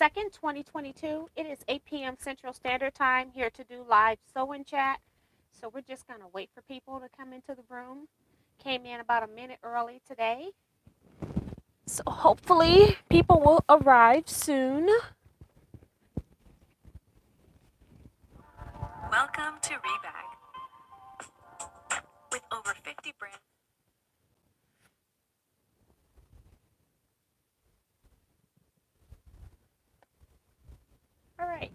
2nd, 2022. It is 8 p.m. Central Standard Time here to do live sew-in chat. So we're just going to wait for people to come into the room. Came in about a minute early today. So hopefully people will arrive soon. Welcome to Rebag. With over 50 brands. All right.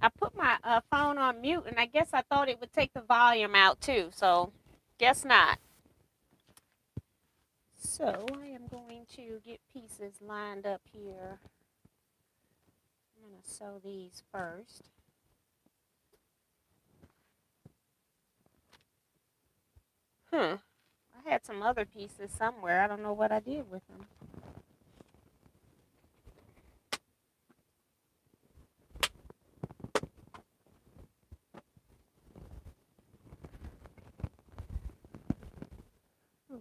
I put my phone on mute, and I guess I thought it would take the volume out too, so guess not. So I am going to get pieces lined up here. I'm going to sew these first. I had some other pieces somewhere. I don't know what I did with them.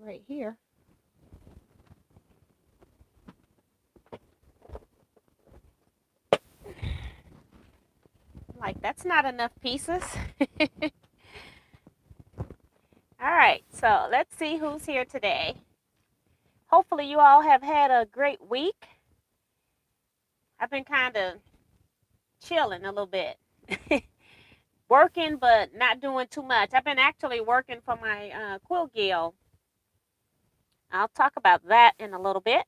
Right here. Like, that's not enough pieces. All right, so let's see who's here today. Hopefully you all have had a great week. I've been kind of chilling a little bit. Working, but not doing too much. I've been actually working for my quilt guild. I'll talk about that in a little bit.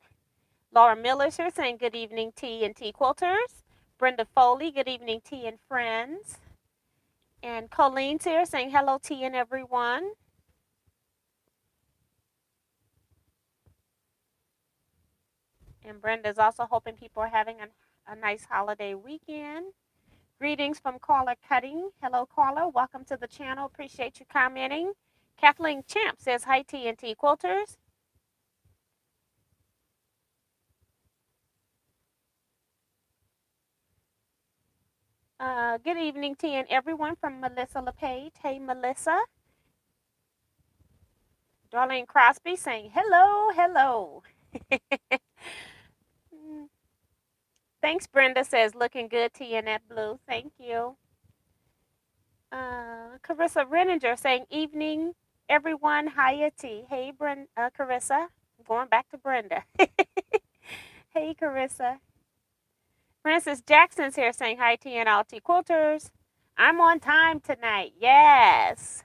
Laura Miller's here saying good evening, T and Teaquilters. Brenda Foley, good evening, T and friends. And Colleen's here saying hello, T and everyone. And Brenda's also hoping people are having a nice holiday weekend. Greetings from Carla Cutting. Hello, Carla. Welcome to the channel. Appreciate you commenting. Kathleen Champ says hi, T and T Quilters. Good evening, T and everyone from Melissa LePage. Hey, Melissa. Darlene Crosby saying hello, hello. Thanks, Brenda says looking good, T and that blue. Thank you. Carissa Renninger saying evening, everyone. Hiya, T. Hey, Carissa. I'm going back to Brenda. Hey, Carissa. Francis Jackson's here saying hi, T and all T Quilters. I'm on time tonight. Yes.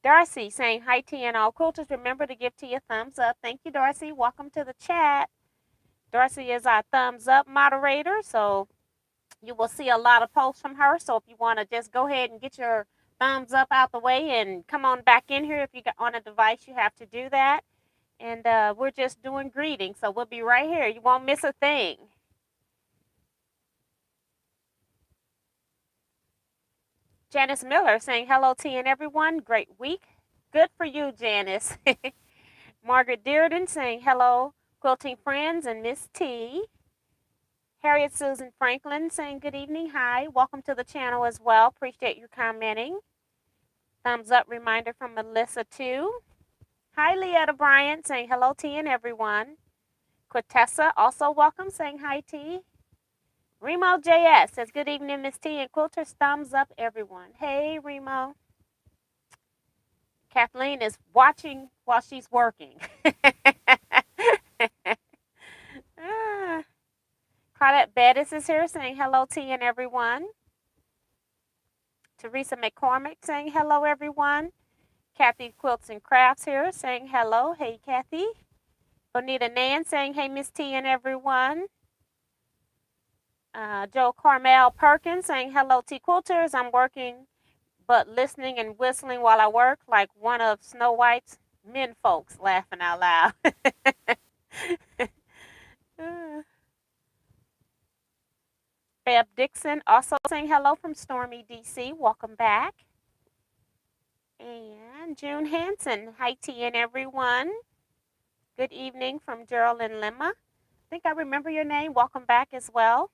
Darcy saying hi, T and all Quilters. Remember to give T a thumbs up. Thank you, Darcy. Welcome to the chat. Darcy is our thumbs up moderator, so you will see a lot of posts from her. So if you want to just go ahead and get your thumbs up out the way and come on back in here. If you get on a device, you have to do that. And we're just doing greetings, so we'll be right here. You won't miss a thing. Janice Miller saying hello, T and everyone. Great week. Good for you, Janice. Margaret Dearden saying hello, quilting friends and Miss T. Harriet Susan Franklin saying good evening. Hi. Welcome to the channel as well. Appreciate you commenting. Thumbs up reminder from Melissa too. Hi, Leetta Bryant saying hello, T and everyone. Quintessa also welcome saying hi, T. Remo JS says, good evening, Miss T and Quilters. Thumbs up, everyone. Hey, Remo. Kathleen is watching while she's working. Claudette Bettis is here saying hello, T and everyone. Teresa McCormick saying hello, everyone. Kathy Quilts and Crafts here saying hello. Hey, Kathy. Bonita Nan saying hey, Miss T and everyone. Joe Carmel Perkins saying hello, T Quilters. I'm working but listening and whistling while I work like one of Snow White's men folks, laughing out loud. Fab Dixon also saying hello from Stormy, DC. Welcome back. And June Hanson. Hi, T and everyone. Good evening from Geraldine Lemma. I think I remember your name. Welcome back as well.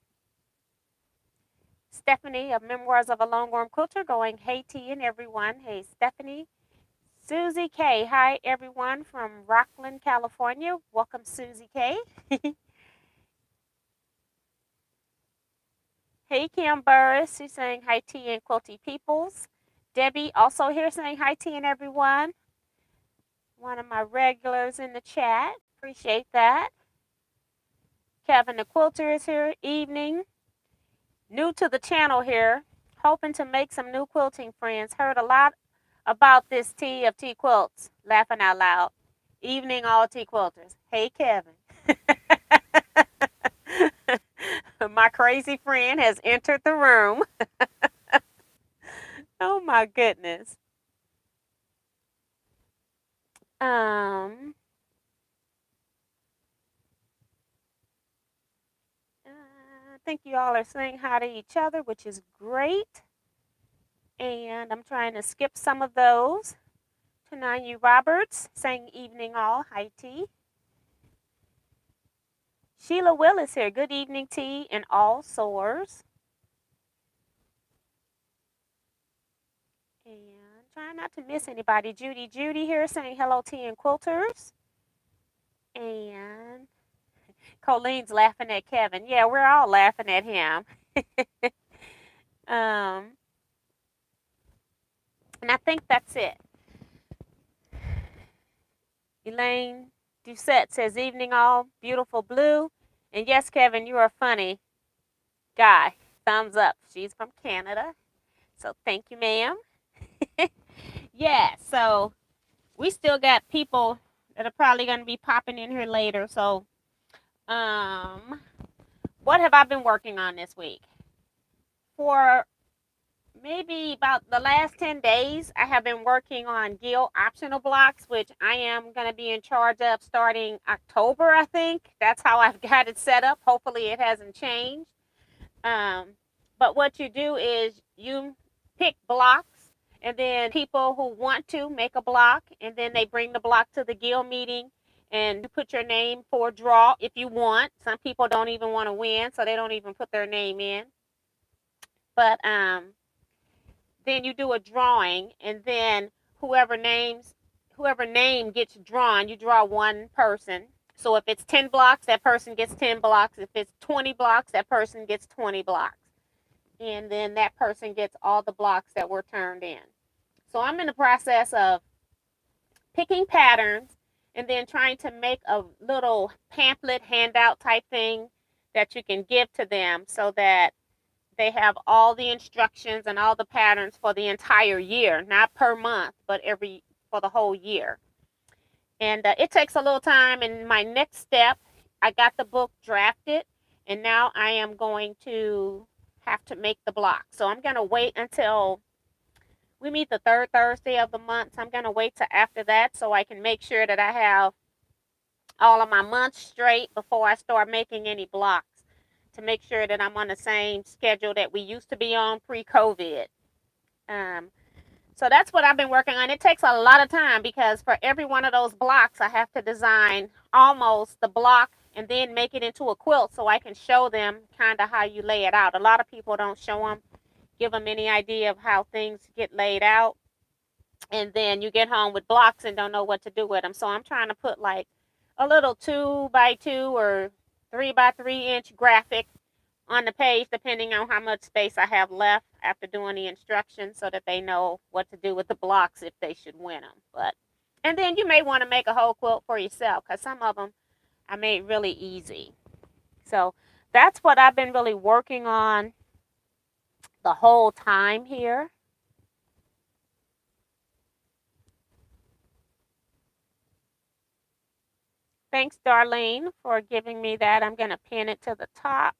Stephanie of Memoirs of a Longworm Quilter going, hey, T and everyone. Hey, Stephanie. Susie K. Hi, everyone from Rockland, California. Welcome, Susie K. Hey, Kim Burris. She's saying hi, T and Quilty Peoples. Debbie also here saying hi, T and everyone. One of my regulars in the chat. Appreciate that. Kevin the Quilter is here. Evening. New to the channel here. Hoping to make some new quilting friends. Heard a lot about this tea of Teaquilts. Laughing out loud. Evening, all Teaquilters. Hey, Kevin. My crazy friend has entered the room. Oh my goodness. I think you all are saying hi to each other, which is great. And I'm trying to skip some of those. Tananya Roberts saying evening all. Hi, T. Sheila Willis here. Good evening, T, and all soars. And trying not to miss anybody. Judy here saying hello, T and quilters. And Colleen's laughing at Kevin. Yeah, we're all laughing at him. And I think that's it. Elaine Doucette says, evening all, beautiful blue. And yes, Kevin, you are a funny guy. Thumbs up. She's from Canada. So thank you, ma'am. Yeah, so we still got people that are probably going to be popping in here later. So what have I been working on this week? For maybe about the last 10 days, I have been working on Gill optional blocks, which I am going to be in charge of starting October, I think. That's how I've got it set up. Hopefully it hasn't changed. But what you do is you pick blocks, and then people who want to make a block, and then they bring the block to the Gill meeting, and you put your name for a draw if you want. Some people don't even want to win, so they don't even put their name in. But then you do a drawing, and then whoever name gets drawn, you draw one person. So if it's 10 blocks, that person gets 10 blocks. If it's 20 blocks, that person gets 20 blocks. And then that person gets all the blocks that were turned in. So I'm in the process of picking patterns and then trying to make a little pamphlet handout type thing that you can give to them so that they have all the instructions and all the patterns for the entire year, not per month, but for the whole year. And it takes a little time. And my next step, I got the book drafted, and now I am going to have to make the block. So I'm going to wait until we meet the third Thursday of the month. So I'm going to wait till after that so I can make sure that I have all of my months straight before I start making any blocks, to make sure that I'm on the same schedule that we used to be on pre-COVID. So that's what I've been working on. It takes a lot of time because for every one of those blocks, I have to design almost the block and then make it into a quilt so I can show them kind of how you lay it out. A lot of people don't show them, give them any idea of how things get laid out. And then you get home with blocks and don't know what to do with them. So I'm trying to put like a little 2x2 or 3x3 inch graphic on the page, depending on how much space I have left after doing the instructions, so that they know what to do with the blocks if they should win them. And then you may want to make a whole quilt for yourself, because some of them I made really easy. So that's what I've been really working on the whole time here. Thanks, Darlene, for giving me that. I'm going to pin it to the top.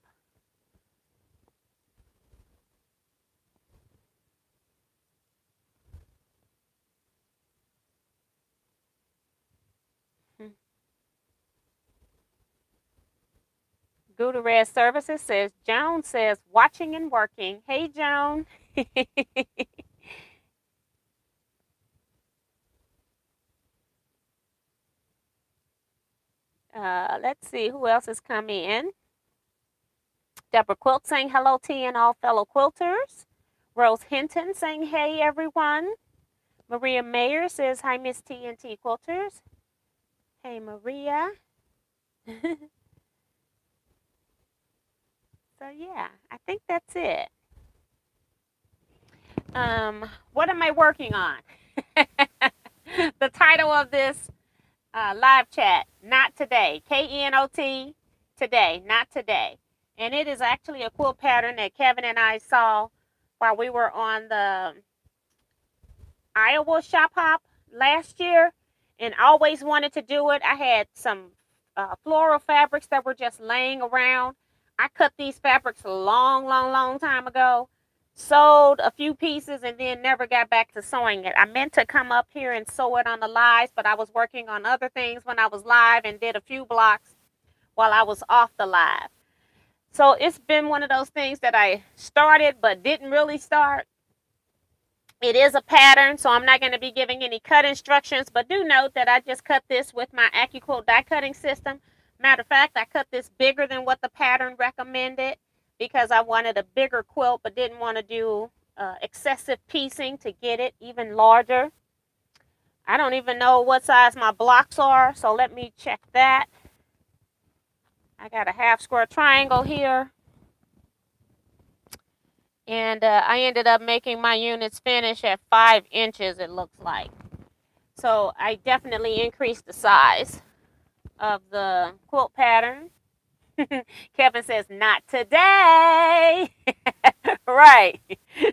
Gutierrez Services says, Joan says, watching and working. Hey, Joan. Let's see who else has come in. Deborah Quilt saying hello, T, and all fellow quilters. Rose Hinton saying hey, everyone. Maria Mayer says hi, Miss T and T Quilters. Hey, Maria. So yeah, I think that's it. What am I working on? The title of this live chat, not today. KENOT, today, not today. And it is actually a quilt pattern that Kevin and I saw while we were on the Iowa shop hop last year and always wanted to do it. I had some floral fabrics that were just laying around. I cut these fabrics a long, long, long time ago, sewed a few pieces, and then never got back to sewing it. I meant to come up here and sew it on the lives, but I was working on other things when I was live and did a few blocks while I was off the live. So it's been one of those things that I started but didn't really start. It is a pattern, so I'm not going to be giving any cut instructions, but do note that I just cut this with my AccuQuilt die cutting system. Matter of fact, I cut this bigger than what the pattern recommended because I wanted a bigger quilt but didn't want to do excessive piecing to get it even larger. I don't even know what size my blocks are, so let me check that. I got a half square triangle here. And I ended up making my units finish at 5 inches, it looks like. So I definitely increased the size of the quilt pattern. Kevin says, not today. Right.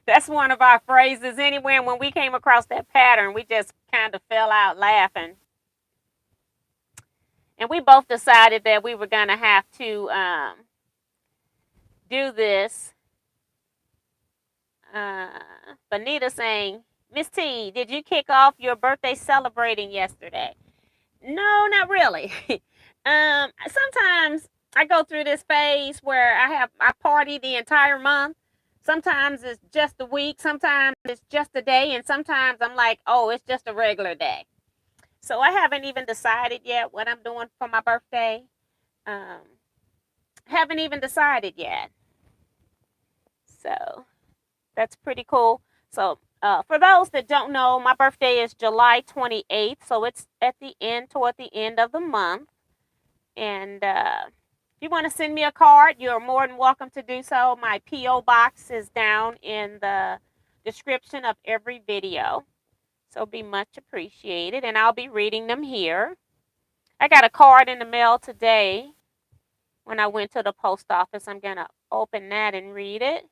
That's one of our phrases anyway. And when we came across that pattern, we just kind of fell out laughing. And we both decided that we were going to have to do this. Bonita saying, Miss T, did you kick off your birthday celebrating yesterday? No, not really. Sometimes I go through this phase where I party the entire month. Sometimes it's just a week, sometimes it's just a day, and sometimes I'm like, oh, it's just a regular day. So I haven't even decided yet what I'm doing for my birthday. Haven't even decided yet. So that's pretty cool. So for those that don't know, my birthday is July 28th, so it's toward the end of the month. And if you want to send me a card, you're more than welcome to do so. My P.O. box is down in the description of every video. So be much appreciated, and I'll be reading them here. I got a card in the mail today when I went to the post office. I'm going to open that and read it.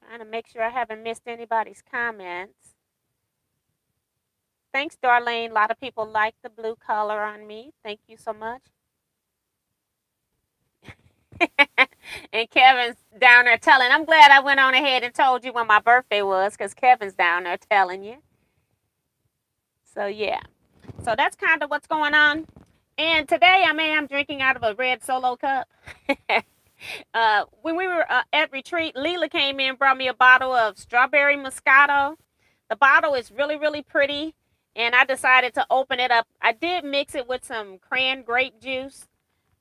Trying to make sure I haven't missed anybody's comments. Thanks, Darlene. A lot of people like the blue color on me. Thank you so much. And Kevin's down there telling. I'm glad I went on ahead and told you when my birthday was because Kevin's down there telling you. So, yeah. So that's kind of what's going on. And today I am drinking out of a red Solo cup. When we were at retreat, Leela came in and brought me a bottle of strawberry Moscato. The bottle is really, really pretty, and I decided to open it up. I did mix it with some cran grape juice,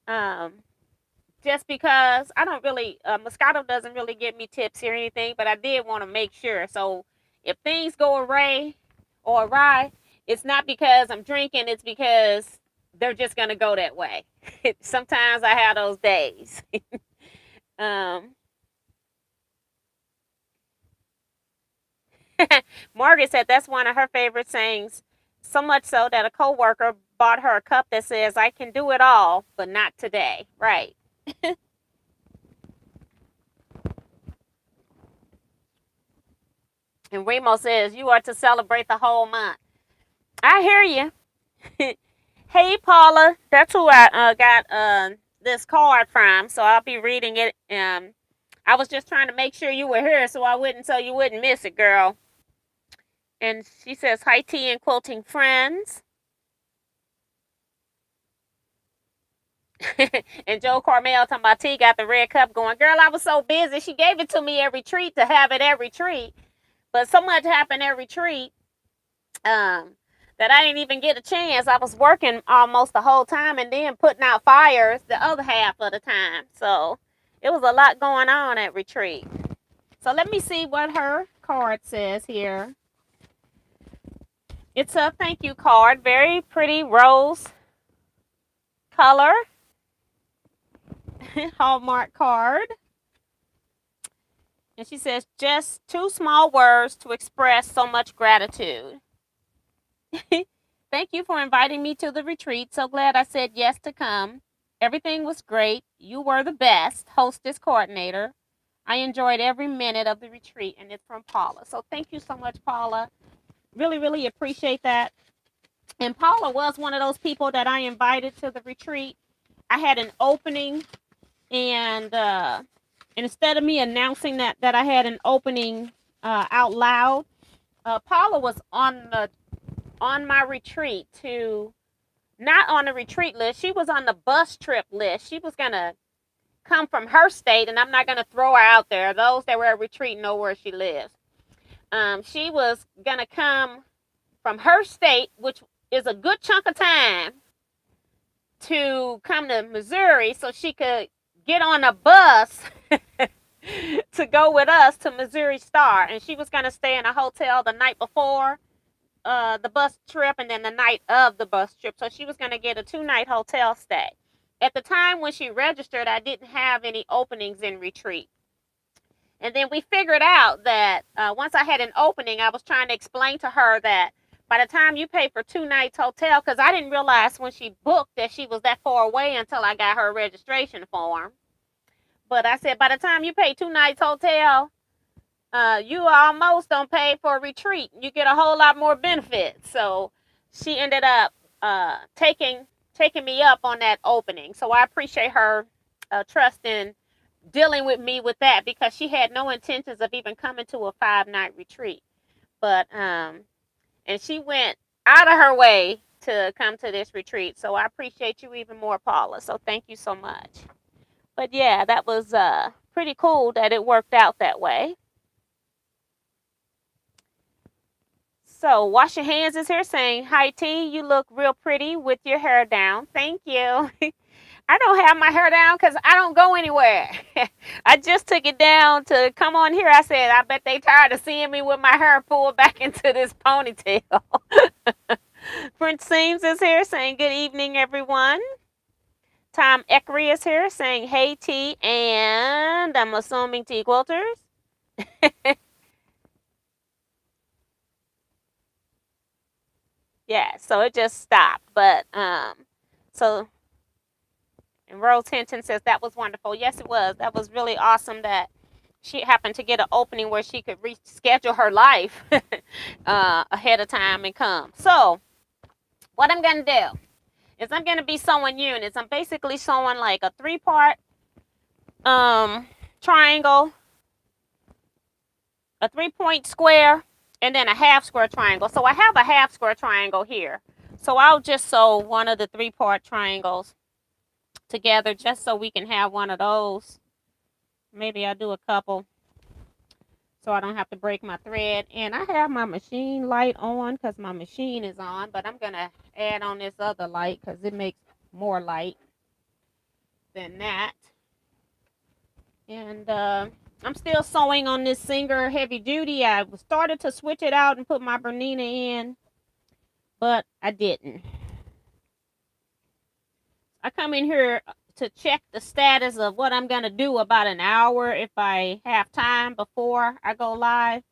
just because I don't really, Moscato doesn't really give me tipsy or anything, but I did want to make sure. So if things go awry, it's not because I'm drinking, it's because they're just going to go that way. Sometimes I have those days. Margaret said that's one of her favorite sayings, so much so that a coworker bought her a cup that says, I can do it all, but not today. Right. And Remo says, you are to celebrate the whole month. I hear you. Hey, Paula. That's who I got this card from, so I'll be reading it. I was just trying to make sure you were here so you wouldn't miss it, girl. And she says, hi, tea and quilting friends. And Joe Carmel talking about T got the red cup going. Girl, I was so busy. She gave it to me every treat to have it every treat. But so much happened every treat that I didn't even get a chance. I was working almost the whole time and then putting out fires the other half of the time. So it was a lot going on at retreat. So let me see what her card says here. It's a thank you card, very pretty rose color Hallmark card. And she says, just two small words to express so much gratitude. Thank you for inviting me to the retreat. So glad I said yes to come. Everything was great. You were the best hostess coordinator. I enjoyed every minute of the retreat, and it's from Paula. So thank you so much, Paula. Really, really appreciate that. And Paula was one of those people that I invited to the retreat. I had an opening, and instead of me announcing that I had an opening out loud, Paula was on my retreat to not on the retreat list. She was on the bus trip list. She was gonna come from her state, and I'm not gonna throw her out there. Those that were at retreat know where she lives. She was gonna come from her state, which is a good chunk of time, to come to Missouri so she could get on a bus to go with us to Missouri Star. And she was gonna stay in a hotel the night before the bus trip and then the night of the bus trip. So she was going to get a 2-night hotel stay. At the time when she registered, I didn't have any openings in retreat. And then we figured out that once I had an opening, I was trying to explain to her that by the time you pay for 2 nights hotel, because I didn't realize when she booked that she was that far away until I got her registration form. But I said, by the time you pay 2 nights hotel, you almost don't pay for a retreat. You get a whole lot more benefits. So she ended up taking me up on that opening. So I appreciate her trust in dealing with me with that, because she had no intentions of even coming to a 5-night retreat. But and she went out of her way to come to this retreat. So I appreciate you even more, Paula. So thank you so much. But yeah, that was pretty cool that it worked out that way. So, Wash Your Hands is here saying, hi, T, you look real pretty with your hair down. Thank you. I don't have my hair down because I don't go anywhere. I just took it down to come on here. I said, I bet they tired of seeing me with my hair pulled back into this ponytail. Prince Seams is here saying, good evening, everyone. Tom Eckery is here saying, hey, T, and I'm assuming T Quilters. Yeah, so it just stopped. But so and Rose Hinton says that was wonderful. Yes, it was. That was really awesome that she happened to get an opening where she could reschedule her life ahead of time and come. So what I'm gonna do is I'm gonna be sewing units. I'm basically sewing like a 3-part triangle, a 3-point square, and then a half square triangle. So I have a half square triangle here. So I'll just sew one of the 3-part triangles together just so we can have one of those. Maybe I'll do a couple so I don't have to break my thread. And I have my machine light on because my machine is on, but I'm going to add on this other light because it makes more light than that. And I'm still sewing on this Singer Heavy Duty. I started to switch it out and put my Bernina in, but I didn't. I come in here to check the status of what I'm going to do about an hour if I have time before I go live.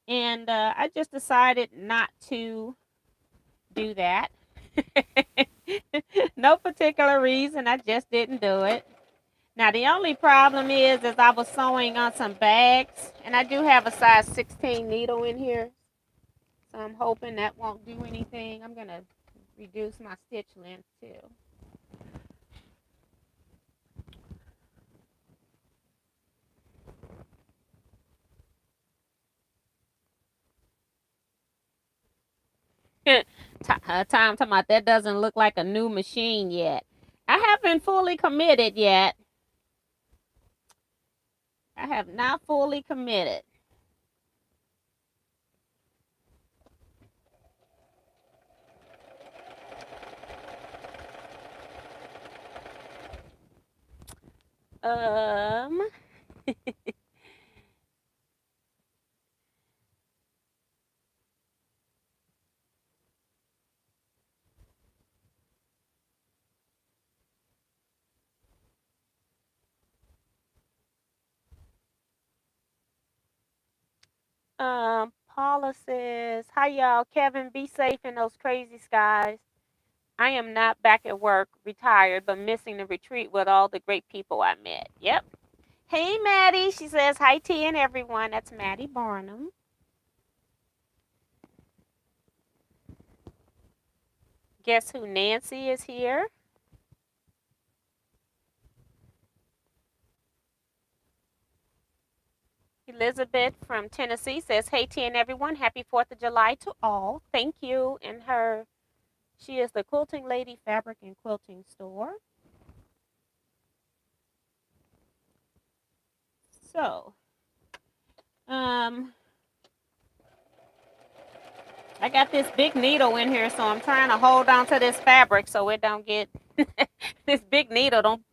And I just decided not to do that. No particular reason. I just didn't do it. Now, the only problem is I was sewing on some bags, and I do have a size 16 needle in here. So I'm hoping that won't do anything. I'm going to reduce my stitch length too. Time talking about that doesn't look like a new machine yet. I haven't fully committed yet. I have not fully committed. Um, Paula says, "Hi y'all, Kevin. Be safe in those crazy skies. I am not back at work, retired, but missing the retreat with all the great people I met." Yep. Hey, Maddie. She says, "Hi, T and everyone." That's Maddie Barnum. Guess who? Nancy is here. Elizabeth from Tennessee says, "Hey, T and everyone. Happy 4th of July to all. Thank you." And she is the Quilting Lady Fabric and Quilting Store. So, I got this big needle in here, so I'm trying to hold on to this fabric so it don't get this big needle don't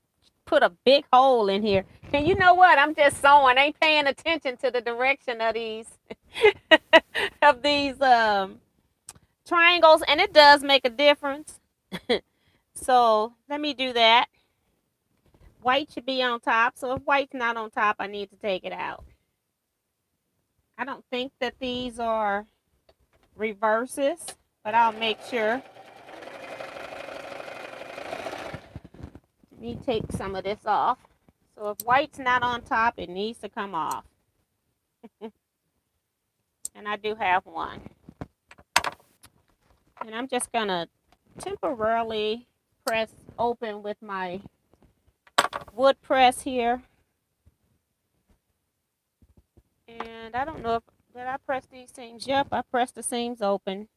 put a big hole in here. And you know what? I'm just sewing. Ain't paying attention to the direction of these of these triangles, and it does make a difference. So let me do that. White should be on top. So if white's not on top, I need to take it out. I don't think that these are reverses, but I'll make sure. Let me take some of this off. So if white's not on top, it needs to come off. And I do have one. And I'm just going to temporarily press open with my wood press here. And I don't know if, did I press these seams? Yep, I pressed the seams open.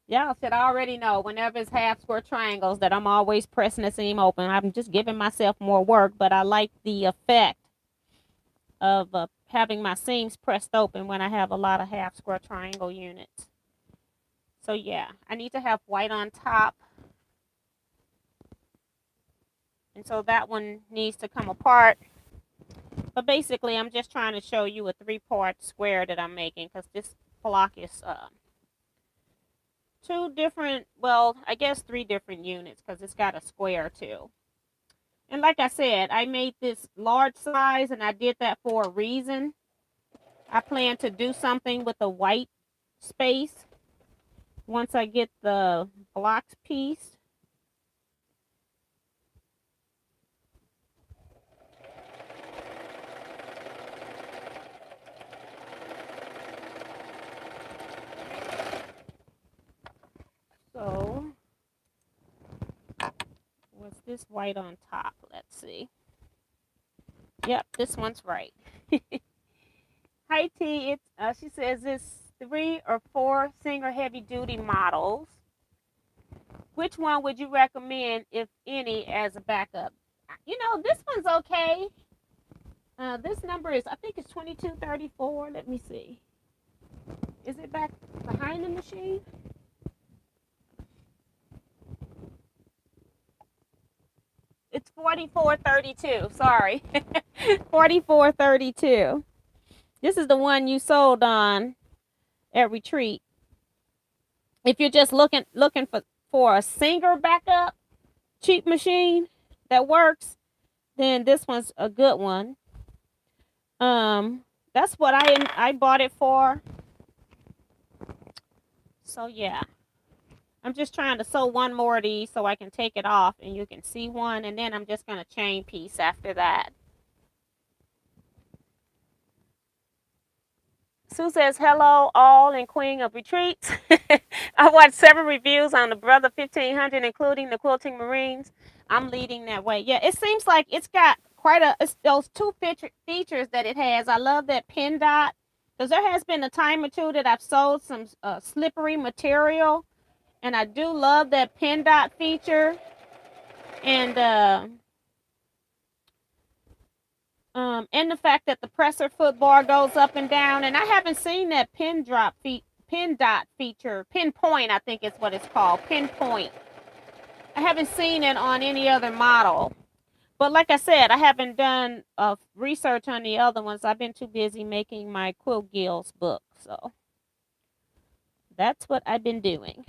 Y'all should already know whenever it's half square triangles that I'm always pressing the seam open. I'm just giving myself more work, but I like the effect of having my seams pressed open when I have a lot of half square triangle units. So yeah, I need to have white on top. And so that one needs to come apart. But basically, I'm just trying to show you a 3-part square that I'm making because this block is 2 different, well, I guess 3 different units because it's got a square too. And like I said, I made this large size and I did that for a reason. I plan to do something with the white space once I get the blocked piece. So, was this white on top? Let's see. Yep, this one's right. Hi T, she says it's 3 or 4 single heavy duty models. Which one would you recommend, if any, as a backup? You know, this one's okay. This number is, I think it's 2234. Let me see. Is it back behind the machine? It's 4432. Sorry. 4432. This is the one you sold on at retreat. If you're just looking for a single backup cheap machine that works, then this one's a good one. That's what I bought it for. So yeah, I'm just trying to sew one more of these so I can take it off and you can see one, and then I'm just gonna chain piece after that. Sue says, "Hello, all and Queen of Retreats." I watched several reviews on the Brother 1500, including the Quilting Marines. I'm leading that way. Yeah, it seems like it's got quite those 2 features that it has. I love that pin dot, because there has been a time or two that I've sold some slippery material, and I do love that pin dot feature. And the fact that the presser foot bar goes up and down, and I haven't seen that pin dot feature, pinpoint, I think is what it's called, pinpoint. I haven't seen it on any other model. But like I said, I haven't done research on the other ones. I've been too busy making my Quilt Guilds book. So that's what I've been doing.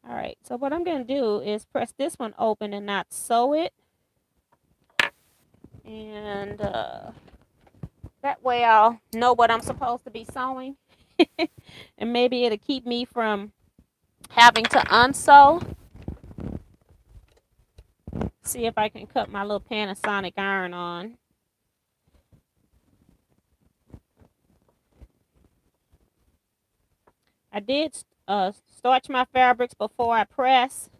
All right, so what I'm going to do is press this one open and not sew it. And That way I'll know what I'm supposed to be sewing. And maybe it'll keep me from having to unsew. See if I can cut my little Panasonic iron on. I did starch my fabrics before I press.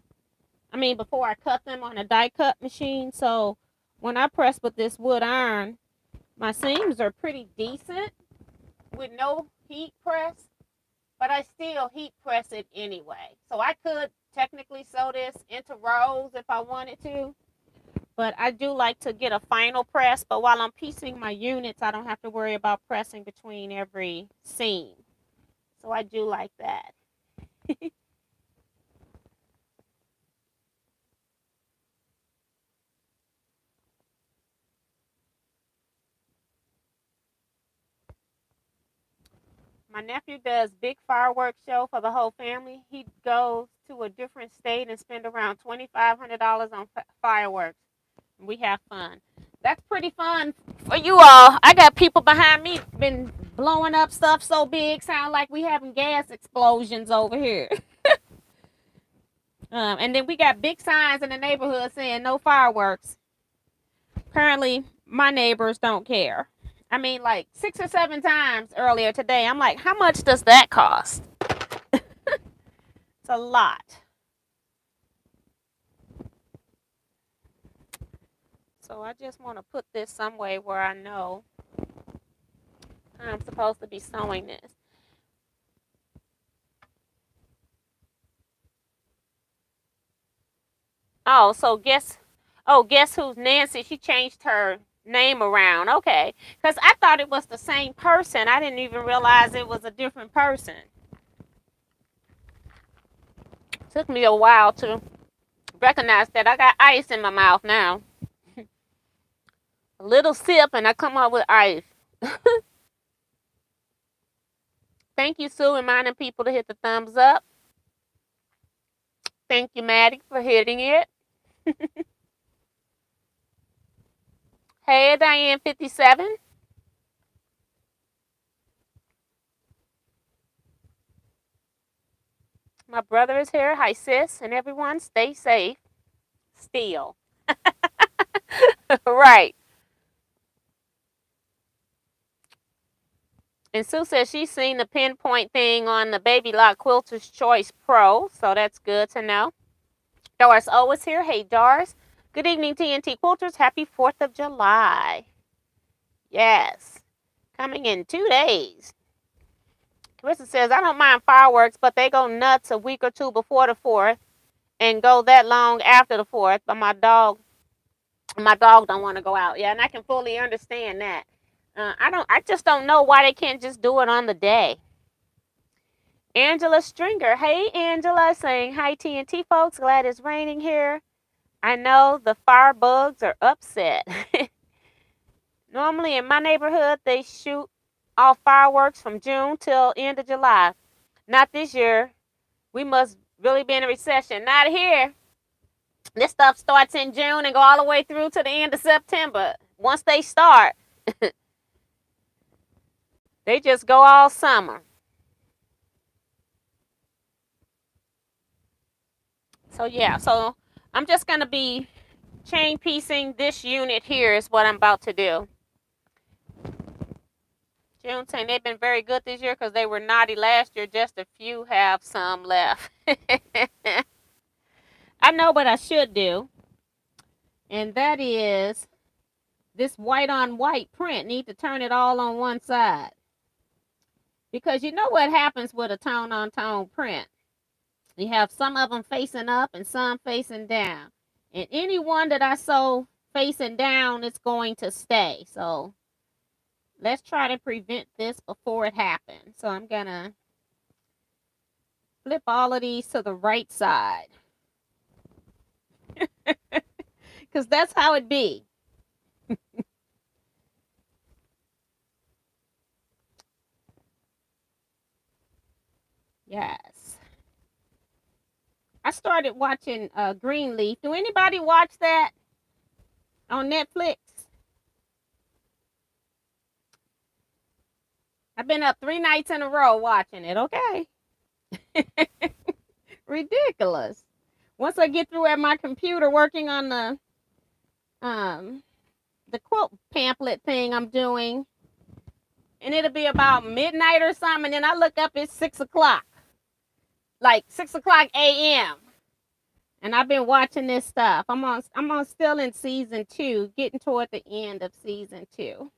Before I cut them on a die cut machine. So when I press with this wood iron, my seams are pretty decent with no heat press, but I still heat press it anyway. So I could technically sew this into rows if I wanted to, but I do like to get a final press. But while I'm piecing my units, I don't have to worry about pressing between every seam. So I do like that. My nephew does big fireworks show for the whole family. He goes to a different state and spend around $2,500 on fireworks. We have fun. That's pretty fun for you all. I got people behind me been blowing up stuff so big, sound like we having gas explosions over here. And then we got big signs in the neighborhood saying no fireworks. Apparently, my neighbors don't care. Like 6 or 7 times earlier today. I'm like, how much does that cost? It's a lot. So I just want to put this some way where I know I'm supposed to be sewing this. Oh, so guess who's Nancy? She changed her name around. Okay. Because I thought it was the same person. I didn't even realize it was a different person. Took me a while to recognize that. I got ice in my mouth now. A little sip and I come up with ice. Thank you, Sue, reminding people to hit the thumbs up. Thank you, Maddie, for hitting it. Hey, Diane 57. My brother is here. Hi, sis. And everyone, stay safe. Still. Right. And Sue says she's seen the pinpoint thing on the Baby Lock Quilter's Choice Pro. So that's good to know. Doris O is here. Hey, Doris. Good evening, TNT Quilters. Happy 4th of July. Yes. Coming in 2 days. Carissa says, I don't mind fireworks, but they go nuts a week or two before the 4th and go that long after the 4th. But my dog don't want to go out. Yeah, and I can fully understand that. I just don't know why they can't just do it on the day. Angela Stringer. Hey, Angela, saying hi, TNT folks. Glad it's raining here. I know the fire bugs are upset. Normally in my neighborhood, they shoot off fireworks from June till end of July. Not this year. We must really be in a recession. Not here. This stuff starts in June and go all the way through to the end of September. Once they start, they just go all summer. So yeah, so I'm just going to be chain piecing this unit here is what I'm about to do. June saying they've been very good this year because they were naughty last year. Just a few have some left. I know what I should do. And that is this white on white print. Need to turn it all on one side. Because you know what happens with a tone on tone print. You have some of them facing up and some facing down. And any one that I sew facing down is going to stay. So let's try to prevent this before it happens. So I'm going to flip all of these to the right side. Because that's how it be. Yes. I started watching Greenleaf. Do anybody watch that on Netflix? I've been up 3 nights in a row watching it. Okay. Ridiculous. Once I get through at my computer working on um the quilt pamphlet thing I'm doing, and it'll be about midnight or something, and then I look up, it's 6 o'clock. Like 6 o'clock AM. And I've been watching this stuff. I'm on still in season 2, getting toward the end of season 2.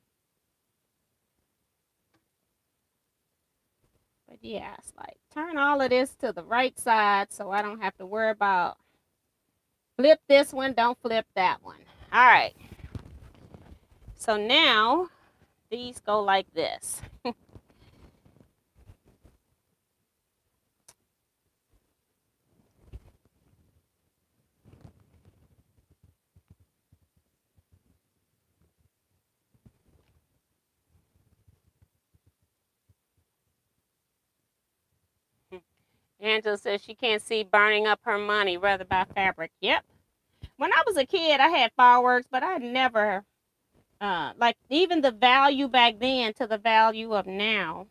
But yeah, it's like turn all of this to the right side so I don't have to worry about flip this one, don't flip that one. All right. So now these go like this. Angela says she can't see burning up her money, rather buy fabric. Yep. When I was a kid, I had fireworks, but I never, like even the value back then to the value of now,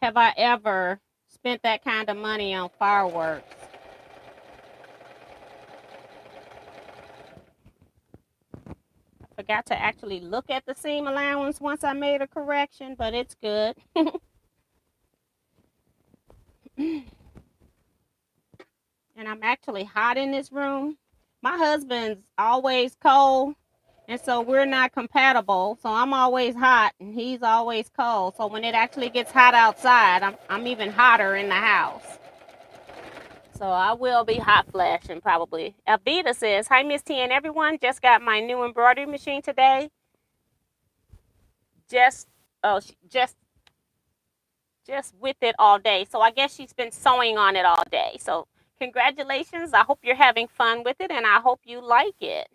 have I ever spent that kind of money on fireworks. I forgot to actually look at the seam allowance once I made a correction, but it's good. And I'm actually hot in this room. My husband's always cold, and so we're not compatible. So I'm always hot, and he's always cold. So when it actually gets hot outside, I'm even hotter in the house. So I will be hot flashing probably. Alvita says, "Hi Miss T and everyone. Just got my new embroidery machine today. Just just with it all day. So I guess she's been sewing on it all day. So congratulations. I hope you're having fun with it, and I hope you like it.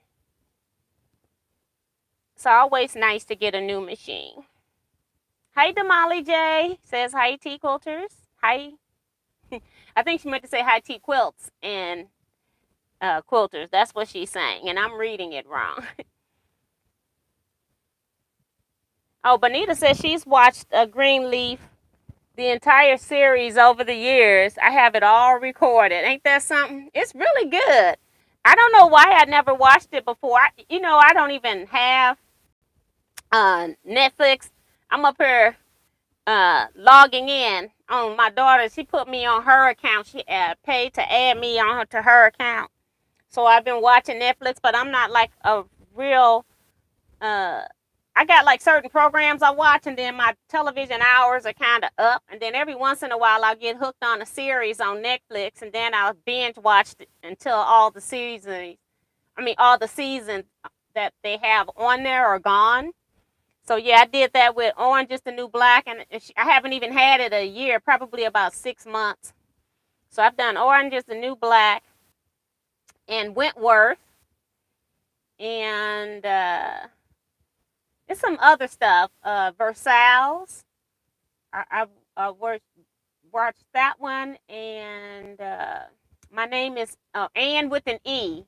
It's always nice to get a new machine." Hi, Damali J. Says hi, Teaquilters. Hi. I think she meant to say hi, Teaquilts and quilters. That's what she's saying, and I'm reading it wrong. Oh, Bonita says she's watched Greenleaf, the entire series over the years. I have it all recorded. Ain't that something? It's really good. I don't know why I never watched it before. I don't even have Netflix. I'm up here logging in on my daughter. She put me on her account. She paid to add me on to her account. So I've been watching Netflix, but I'm not like a real I got like certain programs I watch, and then my television hours are kind of up. And then every once in a while, I'll get hooked on a series on Netflix, and then I'll binge watch it until all the seasons that they have on there are gone. So yeah, I did that with Orange is the New Black, and I haven't even had it a year, probably about 6 months. So I've done Orange is the New Black and Wentworth, and it's some other stuff. Versailles. I watched that one, and my name is Anne with an E.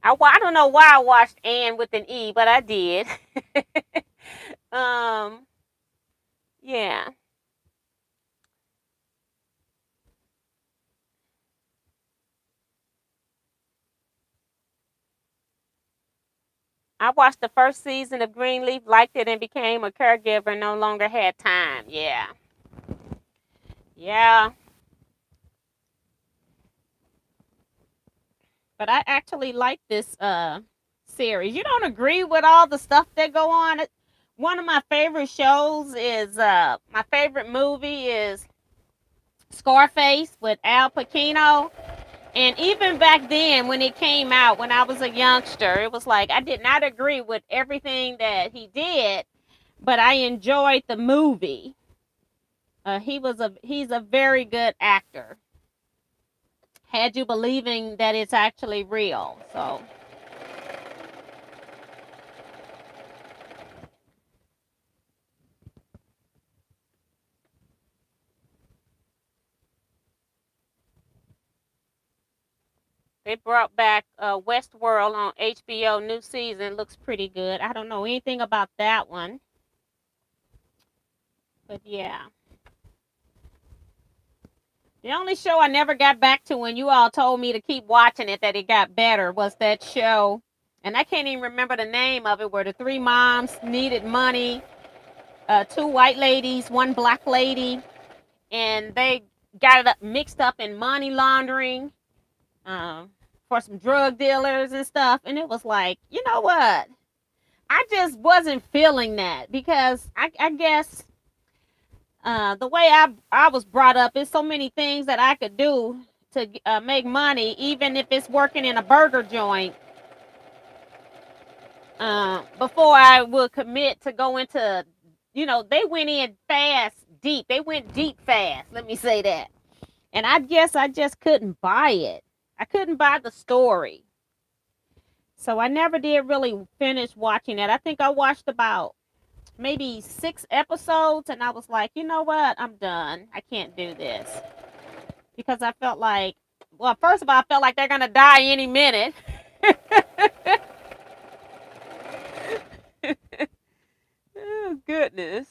I don't know why I watched Anne with an E, but I did. Yeah. I watched the first season of Greenleaf, liked it, and became a caregiver. No longer had time. Yeah. Yeah. But I actually like this series. You don't agree with all the stuff that go on? One of my favorite shows is my favorite movie is Scarface with Al Pacino. And even back then, when it came out, when I was a youngster, it was like I did not agree with everything that he did, but I enjoyed the movie. He's a very good actor. Had you believing that it's actually real. So they brought back Westworld on HBO. New season looks pretty good. I don't know anything about that one. But yeah. The only show I never got back to when you all told me to keep watching it, that it got better, was that show. And I can't even remember the name of it, where the three moms needed money, two white ladies, one black lady, and they got it mixed up in money laundering for some drug dealers and stuff. And it was like, you know what? I just wasn't feeling that because I guess the way I was brought up, is so many things that I could do to make money, even if it's working in a burger joint. Before I would commit to go into, they went in fast, deep. They went deep fast. Let me say that. And I guess I just couldn't buy it. I couldn't buy the story. So I never did really finish watching it. I think I watched about maybe 6 episodes and I was like, you know what? I'm done. I can't do this. Because I felt like, well, first of all, I felt like they're going to die any minute. Oh, goodness.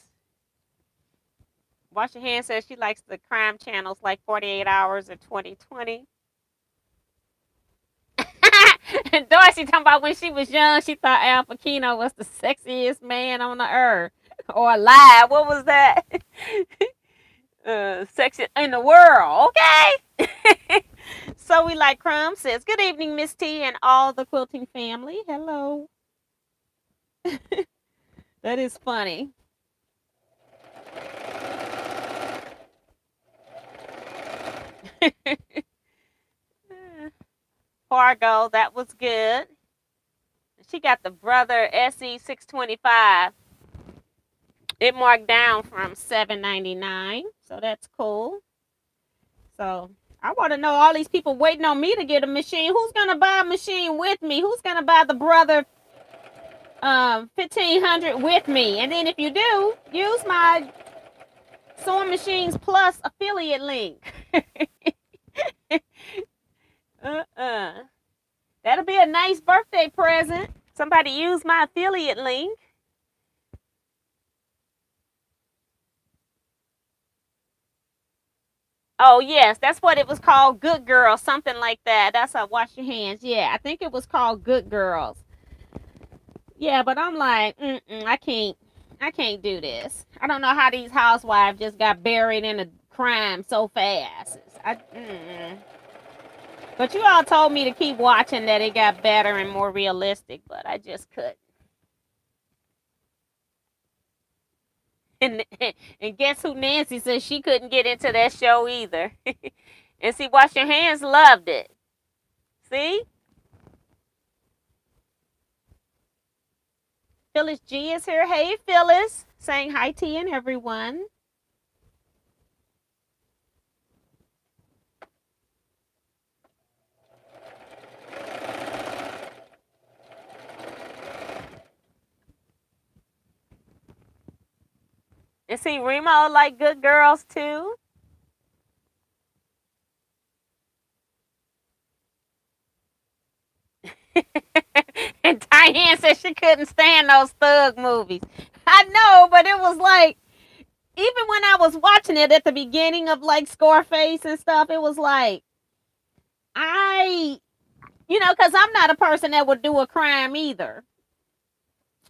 Wash Your Hands says she likes the crime channels like 48 Hours or 2020. And Dorsey talking about when she was young, she thought Al Pacino was the sexiest man on the earth. Or alive. What was that? Sexiest in the world. Okay. So we like Crumb says, good evening, Miss T and all the quilting family. Hello. That is funny. Fargo, that was good. She got the brother SE625. It marked down from $7.99, so that's cool. So I want to know, all these people waiting on me to get a machine. Who's gonna buy a machine with me? Who's gonna buy the brother 1500 with me? And then if you do, use my Sewing Machines Plus affiliate link. That'll be a nice birthday present. Somebody use my affiliate link. Oh, yes, that's what it was called, Good Girls, something like that. That's how Wash Your Hands. Yeah, I think it was called Good Girls. Yeah, but I'm like, I can't do this. I don't know how these housewives just got buried in a crime so fast. But you all told me to keep watching, that it got better and more realistic, but I just couldn't. And, and guess who Nancy said she couldn't get into that show either. And see, Wash Your Hands loved it. See? Phyllis G is here. Hey, Phyllis. Saying hi to you and everyone. And see, Remo like Good Girls too. And Diane said she couldn't stand those thug movies. I know, but it was like, even when I was watching it at the beginning of like Scarface and stuff, it was like, because I'm not a person that would do a crime either.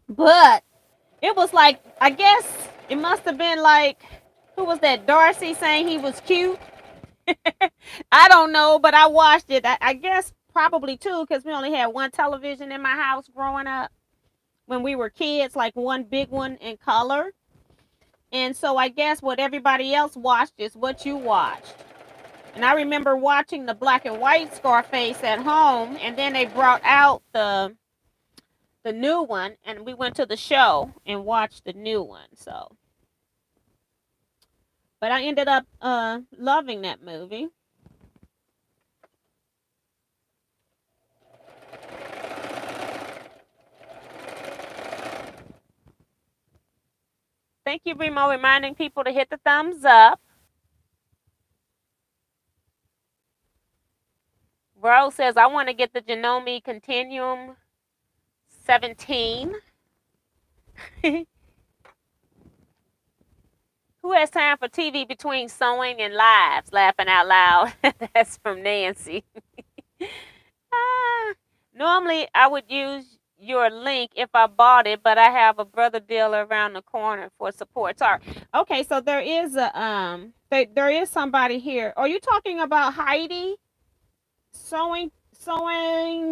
But it was like, I guess it must have been like, who was that? Darcy saying he was cute. I don't know, but I watched it. I guess probably too, because we only had one television in my house growing up when we were kids, like one big one in color. And so I guess what everybody else watched is what you watched. And I remember watching the black and white Scarface at home, and then they brought out the new one, and we went to the show and watched the new one. So, but I ended up loving that movie. Thank you, Remo, reminding people to hit the thumbs up. Rose says, I want to get the Janome Continuum 17. Who Who has time for TV between sewing and lives? Laughing out loud. That's from Nancy. Ah, normally, I would use your link if I bought it, but I have a brother dealer around the corner for support. Sorry. Okay, so there is a there is somebody here. Are you talking about Heidi sewing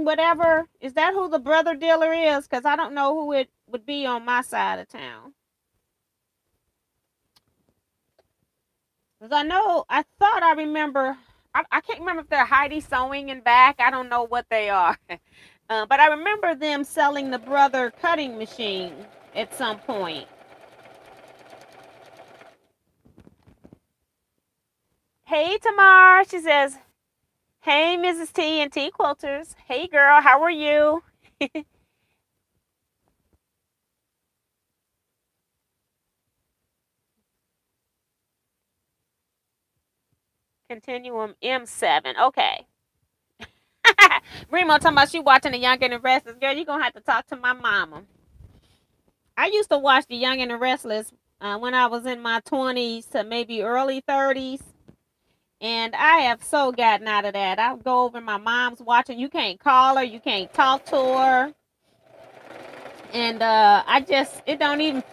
whatever? Is that who the brother dealer is? Because I don't know who it would be on my side of town. Because I thought I remember, I can't remember if they're Heidi Sewing and Back. I don't know what they are. But I remember them selling the brother cutting machine at some point. Hey, Tamar. She says, hey, Mrs. T and T Quilters. Hey, girl. How are you? Continuum M7. Okay. Remo talking about she watching The Young and the Restless. Girl, you're going to have to talk to my mama. I used to watch The Young and the Restless when I was in my 20s to maybe early 30s. And I have so gotten out of that. I go over my mom's watching. You can't call her. You can't talk to her. And it don't even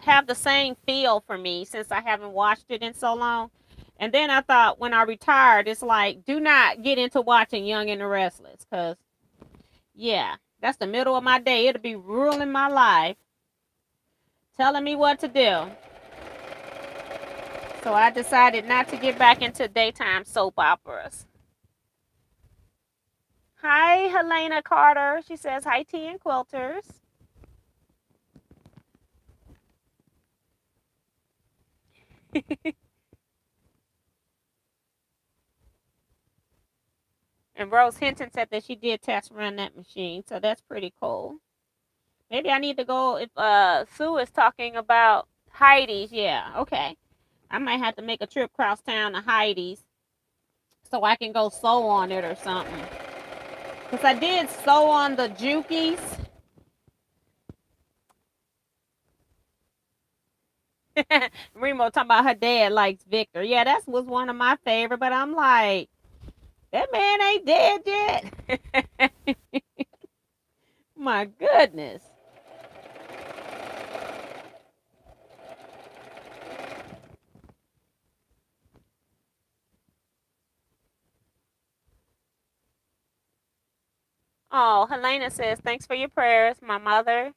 have the same feel for me since I haven't watched it in so long. And then I thought when I retired, it's like, do not get into watching Young and the Restless. Because, yeah, that's the middle of my day. It'll be ruling my life, telling me what to do. So I decided not to get back into daytime soap operas. Hi, Helena Carter. She says, hi, Tea and Quilters. And Rose Hinton said that she did test run that machine. So that's pretty cool. Maybe I need to go if Sue is talking about Heidi's. Yeah, okay. I might have to make a trip across town to Heidi's so I can go sew on it or something. Because I did sew on the Jukies. Remo talking about her dad likes Victor. Yeah, that was one of my favorite, but I'm like, that man ain't dead yet. My goodness. Oh, Helena says, thanks for your prayers. My mother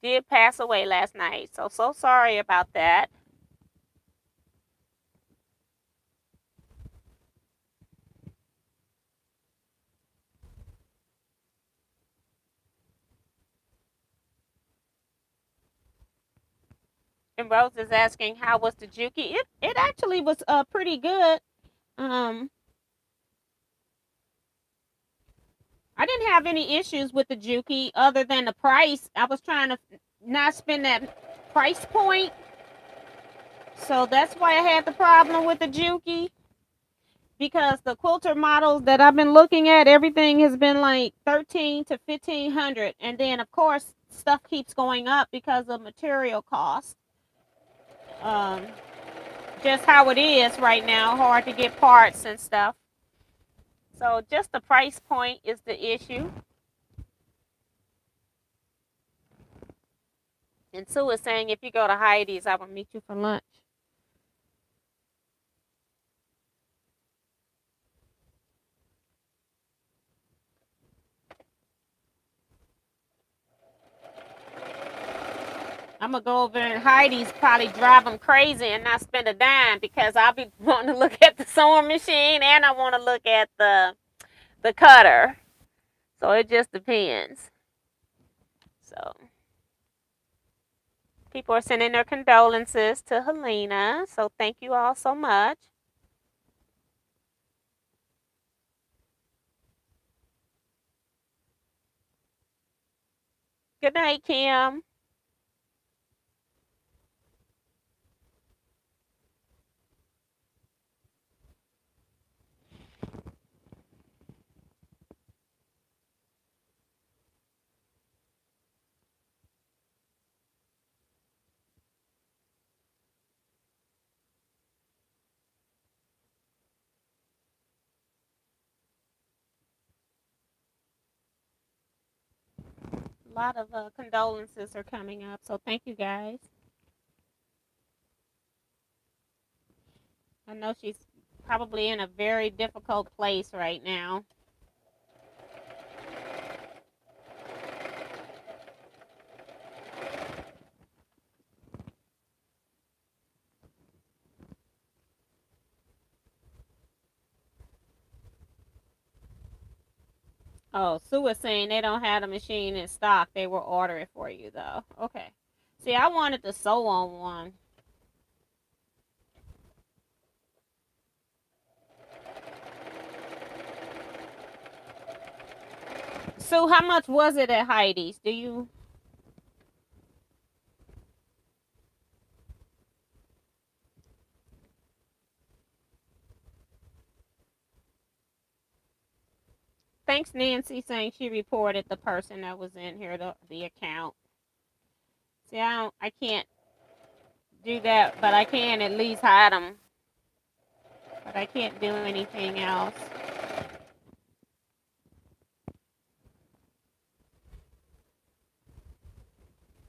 did pass away last night. So sorry about that. And Rose is asking, how was the Juki? It actually was pretty good. Um, I didn't have any issues with the Juki other than the price. I was trying to not spend that price point. So that's why I had the problem with the Juki. Because the quilter models that I've been looking at, everything has been like 13 to 1500, and then of course stuff keeps going up because of material cost. Um, just how it is right now, hard to get parts and stuff. So just the price point is the issue. And Sue is saying if you go to Heidi's, I will meet you for lunch. I'm gonna go over and Heidi's, probably drive them crazy and not spend a dime because I'll be wanting to look at the sewing machine and I want to look at the cutter. So it just depends. So people are sending their condolences to Helena. So thank you all so much. Good night, Kim. lot of condolences are coming up, so thank you guys. I know she's probably in a very difficult place right now. Oh, Sue was saying they don't have the machine in stock. They will order it for you, though. Okay. See, I wanted to sew on one. Sue, how much was it at Heidi's? Do you? Thanks, Nancy, saying she reported the person that was in here, the account. See, I can't do that, but I can at least hide them. But I can't do anything else.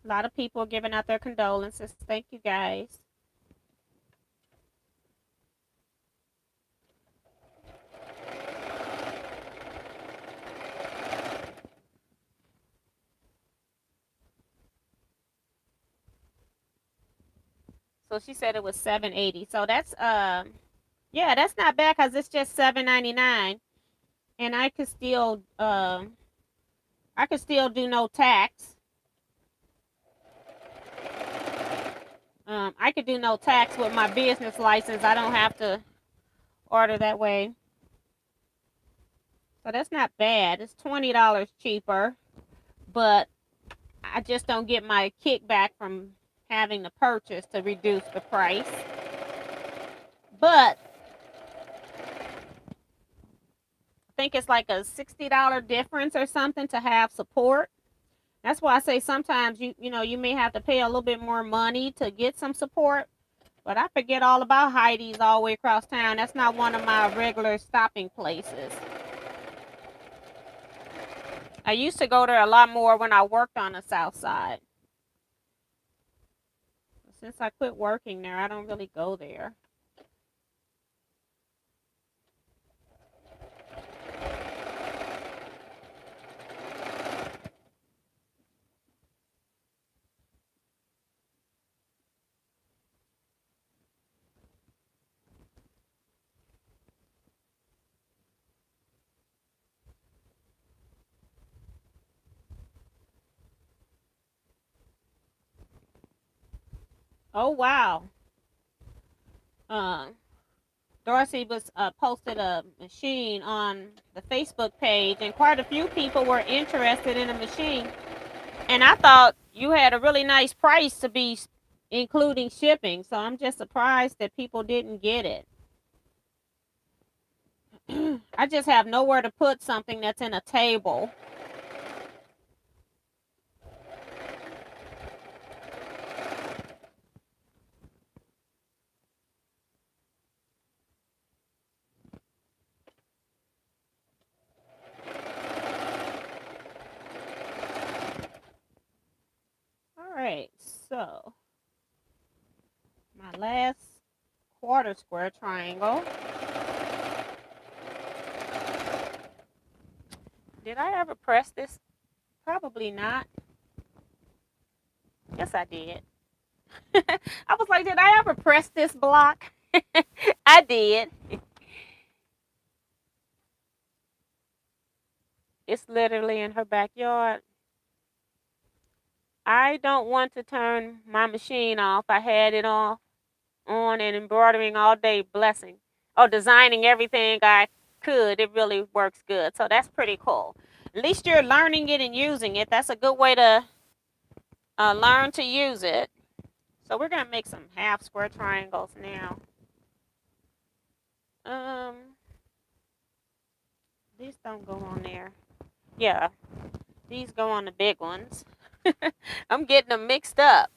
A lot of people are giving out their condolences. Thank you guys. So she said it was 780. So that's yeah, that's not bad because it's just 799, and I could still do no tax. I could do no tax with my business license. I don't have to order that way. So that's not bad. It's $20 cheaper, but I just don't get my kickback from having to purchase to reduce the price. But I think it's like a $60 difference or something to have support. That's why I say sometimes you may have to pay a little bit more money to get some support. But I forget all about Heidi's all the way across town. That's not one of my regular stopping places. I used to go there a lot more when I worked on the south side. Since I quit working there, I don't really go there. Oh wow. Uh, Dorsey was posted a machine on the Facebook page, and quite a few people were interested in a machine. And I thought you had a really nice price to be including shipping, so I'm just surprised that people didn't get it. I just have nowhere to put something that's in a table. All right, so my last quarter square triangle. Did I ever press this? Probably not. Yes, I did. I was like, did I ever press this block? I did. It's literally in her backyard. I don't want to turn my machine off. I had it off on and embroidering all day, blessing. Oh, designing everything I could. It really works good. So that's pretty cool. At least you're learning it and using it. That's a good way to learn to use it. So we're going to make some half square triangles now. Um, these don't go on there. Yeah, these go on the big ones. I'm getting them mixed up.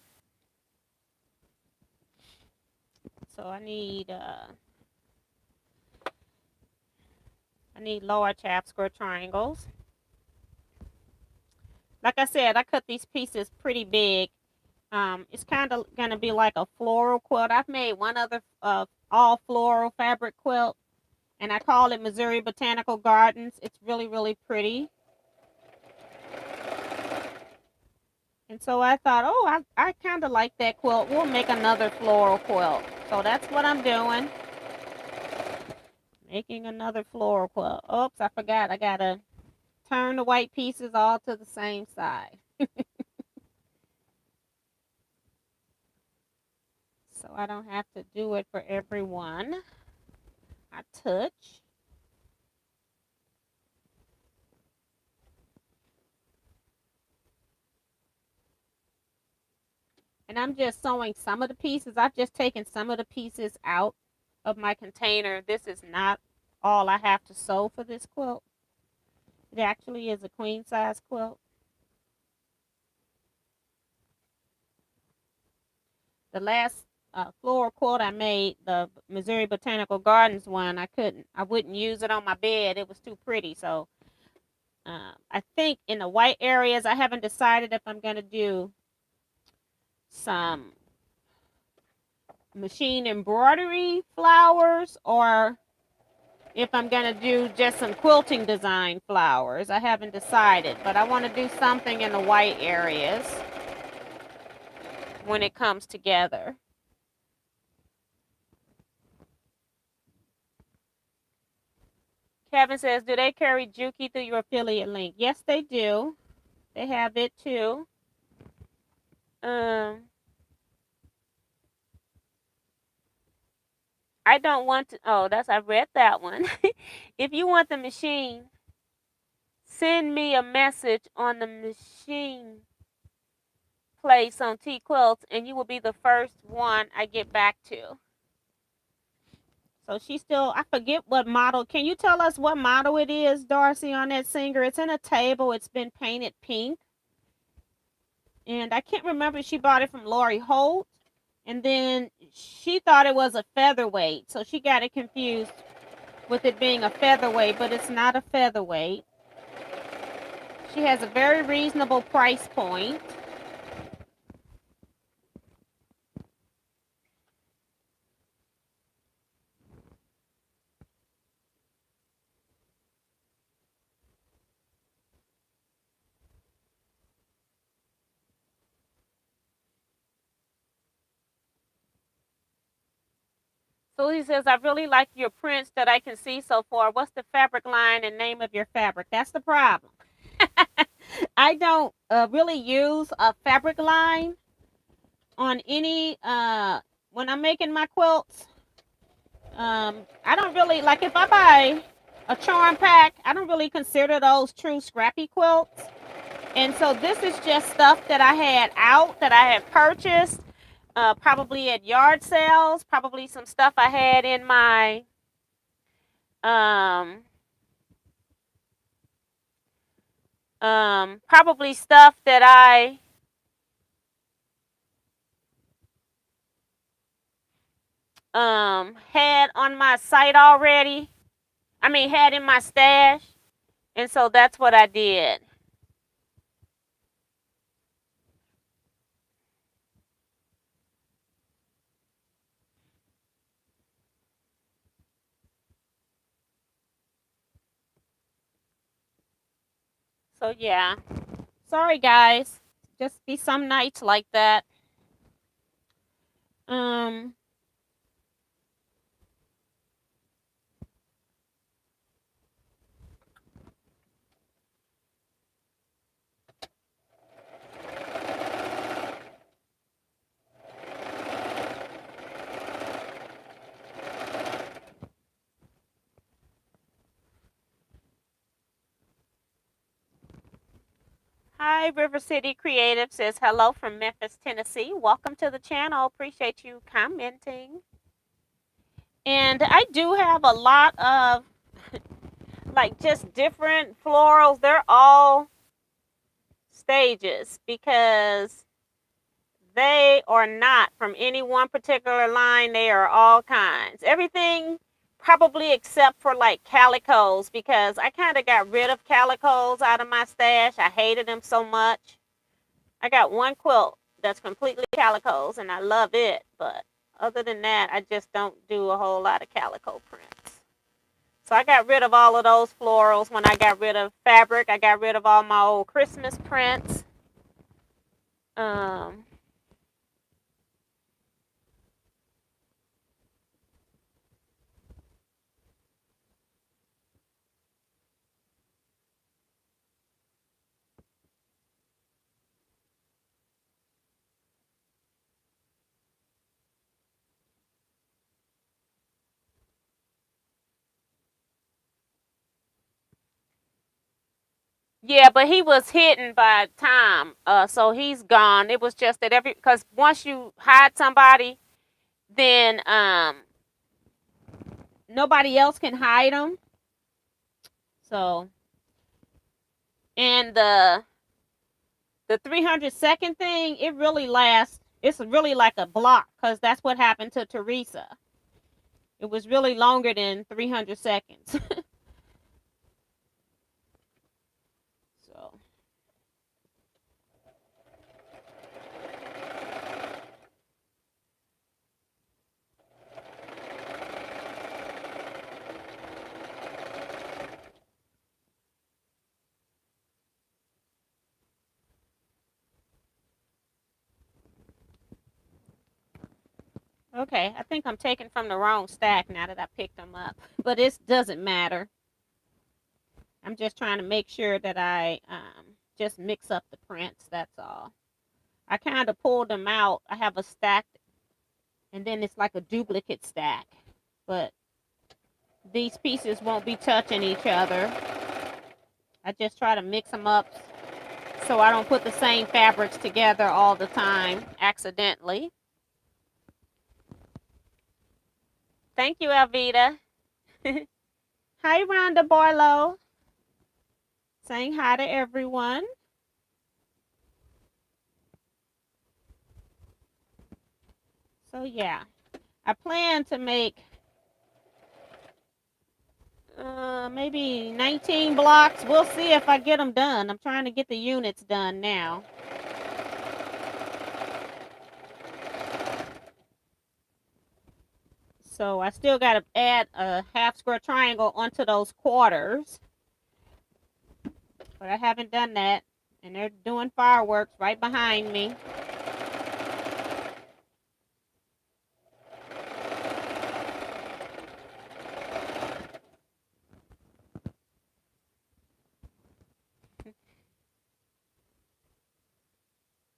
So I need lower half square triangles. Like I said, I cut these pieces pretty big. It's kind of gonna be like a floral quilt. I've made one other all floral fabric quilt, and I call it Missouri Botanical Gardens. It's really, really pretty. And so I thought, oh, I kind of like that quilt. We'll make another floral quilt. So that's what I'm doing. Making another floral quilt. Oops, I forgot. I got to turn the white pieces all to the same side. So I don't have to do it for every one I touch. And I'm just sewing some of the pieces. I've just taken some of the pieces out of my container. This is not all I have to sew for this quilt. It actually is a queen size quilt. The last floral quilt I made, the Missouri Botanical Gardens one, I wouldn't use it on my bed. It was too pretty. So I think in the white areas, I haven't decided if I'm going to do some machine embroidery flowers or if I'm going to do just some quilting design flowers. I haven't decided, but I want to do something in the white areas when it comes together. Kevin says, do they carry Juki through your affiliate link? Yes, they do. They have it too. I don't want to. Oh, I read that one. If you want the machine, send me a message on the machine place on Teaquilts, and you will be the first one I get back to. So she's still, I forget what model. Can you tell us what model it is, Darcy, on that Singer? It's in a table. It's been painted pink. And I can't remember if she bought it from Lori Holt. And then she thought it was a featherweight. So she got it confused with it being a featherweight, but it's not a featherweight. She has a very reasonable price point. So he says, I really like your prints that I can see so far. What's the fabric line and name of your fabric? That's the problem. I don't really use a fabric line on any, when I'm making my quilts. I don't really, like if I buy a charm pack, I don't really consider those true scrappy quilts. And so this is just stuff that I had out that I had purchased. Probably at yard sales, probably some stuff I had in my probably stuff that I had on my site already. I mean, had in my stash, and so that's what I did. So yeah, sorry guys, just be some nights like that. Um, Hi, River City Creative says hello from Memphis, Tennessee. Welcome to the channel. Appreciate you commenting. And I do have a lot of like just different florals. They're all stages because they are not from any one particular line. They are all kinds. Everything Probably except for like calicos, because I kind of got rid of calicos out of my stash. I hated them so much. I got one quilt that's completely calicos and I love it, but other than that, I just don't do a whole lot of calico prints. So I got rid of all of those florals. When I got rid of fabric, I got rid of all my old Christmas prints. Um, yeah, but he was hidden by time, so he's gone. It was just that because once you hide somebody, then nobody else can hide them. So, and the 300-second thing, it really lasts. It's really like a block because that's what happened to Teresa. It was really longer than 300 seconds. So, okay, I think I'm taking from the wrong stack now that I picked them up, but it doesn't matter. I'm just trying to make sure that I just mix up the prints. That's all. I kind of pulled them out. I have a stack, and then it's like a duplicate stack, but these pieces won't be touching each other. I just try to mix them up so I don't put the same fabrics together all the time accidentally. Thank you, Alvita. Hi, Rhonda Barlow. Saying hi to everyone. So, yeah, I plan to make maybe 19 blocks. We'll see if I get them done. I'm trying to get the units done now. So I still got to add a half square triangle onto those quarters. But I haven't done that. And they're doing fireworks right behind me.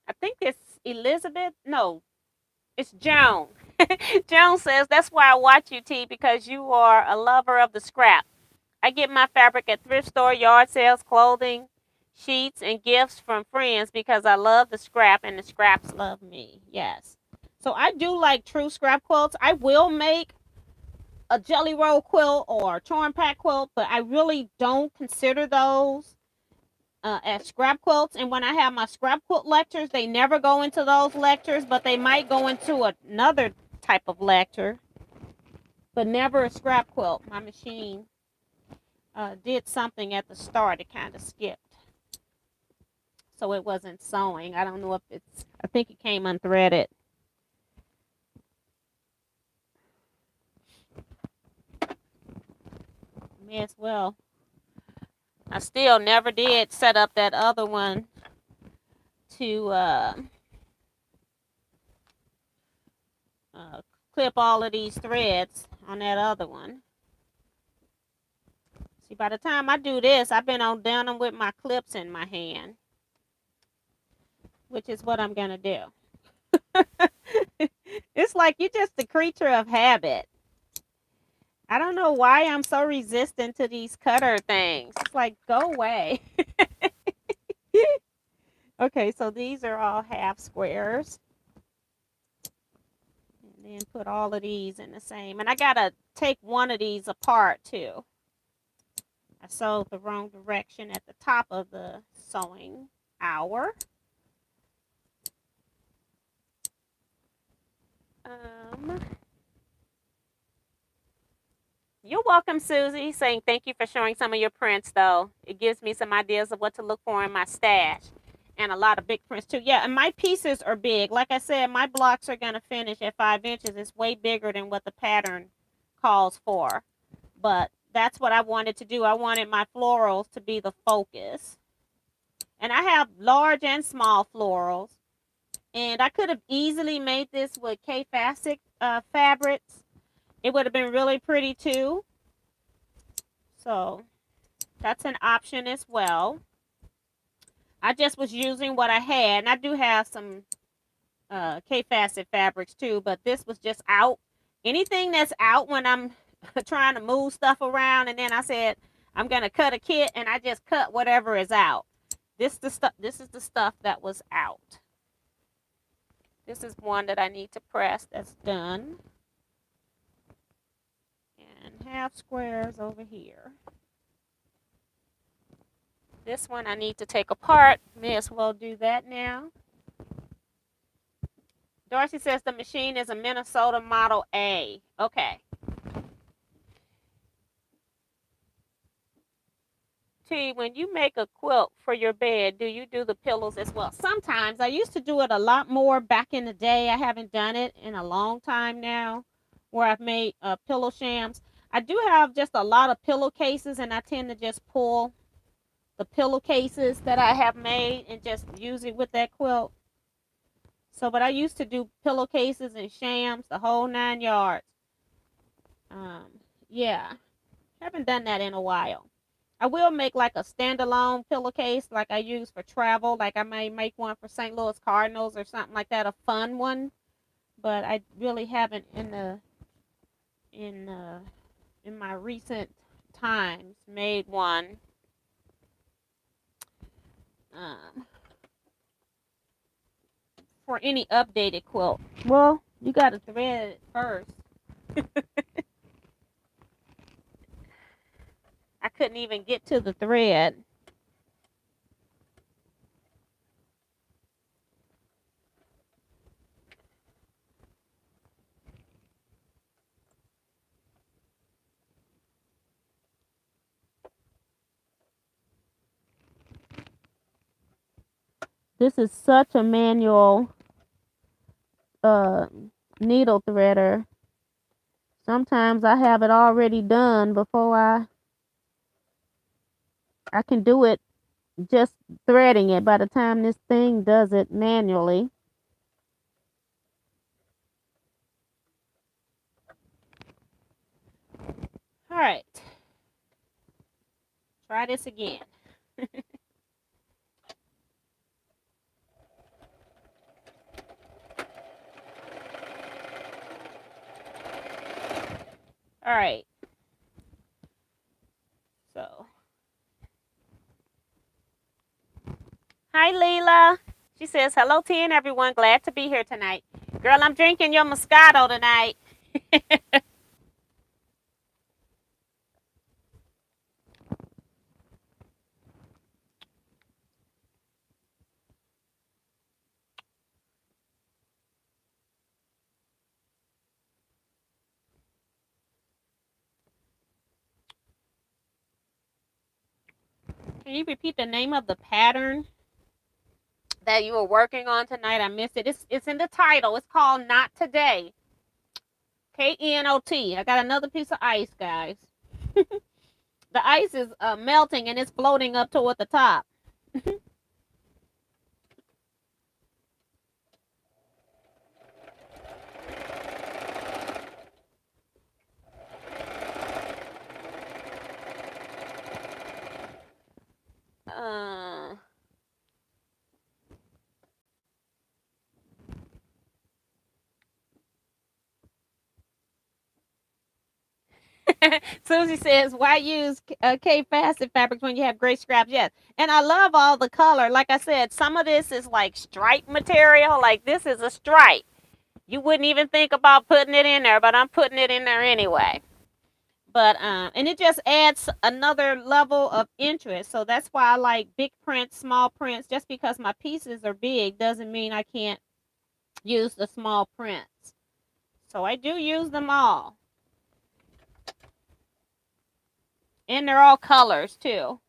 I think it's Elizabeth. No, it's Joan. Joan says, that's why I watch you, T, because you are a lover of the scrap. I get my fabric at thrift store, yard sales, clothing, sheets, and gifts from friends because I love the scrap and the scraps love me. Yes. So I do like true scrap quilts. I will make a jelly roll quilt or torn pack quilt, but I really don't consider those as scrap quilts. And when I have my scrap quilt lectures, they never go into those lectures, but they might go into another type of lecture, but never a scrap quilt. My machine did something at the start. It kind of skipped. So it wasn't sewing. I don't know if I think it came unthreaded. May as well. I still never did set up that other one to clip all of these threads on that other one. See, by the time I do this, I've been on done them with my clips in my hand, which is what I'm going to do. It's like you're just a creature of habit. I don't know why I'm so resistant to these cutter things. It's like, go away. Okay, so these are all half squares. And then put all of these in the same. And I got to take one of these apart too. I sewed the wrong direction at the top of the sewing hour. You're welcome, Susie, saying thank you for showing some of your prints, though. It gives me some ideas of what to look for in my stash. And a lot of big prints, too. Yeah, and my pieces are big. Like I said, my blocks are going to finish at 5 inches. It's way bigger than what the pattern calls for. But that's what I wanted to do. I wanted my florals to be the focus. And I have large and small florals. And I could have easily made this with K-Facet fabrics. It would have been really pretty, too. So that's an option as well. I just was using what I had. And I do have some K-Facet fabrics too, but this was just out. Anything that's out when I'm trying to move stuff around, and then I said I'm gonna cut a kit, and I just cut whatever is out. This is the stuff that was out. This is one that I need to press. That's done. And half squares over here. This one I need to take apart. May as well do that now. Darcy says the machine is a Minnesota Model A. Okay. T, when you make a quilt for your bed, do you do the pillows as well? Sometimes. I used to do it a lot more back in the day. I haven't done it in a long time now where I've made pillow shams. I do have just a lot of pillowcases, and I tend to just pull the pillowcases that I have made and just use it with that quilt. So, but I used to do pillowcases and shams, the whole 9 yards. Yeah, haven't done that in a while. I will make like a standalone pillowcase like I use for travel. Like I may make one for St. Louis Cardinals or something like that, a fun one. But I really haven't in in my recent times made one. Um, for any updated quilt. Well, you got to thread it first. I couldn't even get to the thread. This is such a manual uh, needle threader. Sometimes I have it already done before I can do it just threading it by the time this thing does it manually. All right. Try this again. All right. So, hi, Leela. She says, hello, T and everyone. Glad to be here tonight. Girl, I'm drinking your Moscato tonight. Can you repeat the name of the pattern that you were working on tonight? I missed it. It's in the title. It's called Not Today. Knot. I got another piece of ice, guys. The ice is melting and it's floating up toward the top. Uh, Susie says, why use K-Facet fabrics when you have great scraps? Yes. And I love all the color. Like I said, some of this is like stripe material. Like this is a stripe. You wouldn't even think about putting it in there, but I'm putting it in there anyway. But and it just adds another level of interest. So that's why I like big prints, small prints. Just because my pieces are big doesn't mean I can't use the small prints. So I do use them all. And they're all colors too.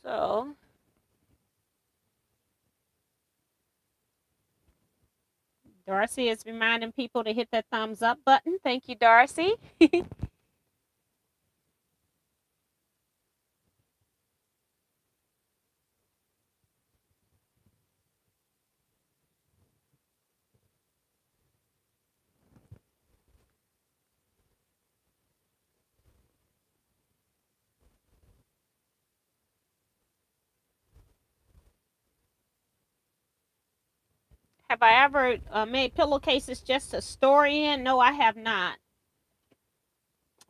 So Darcy is reminding people to hit that thumbs up button. Thank you, Darcy. Have I ever made pillowcases just to store in? No, I have not.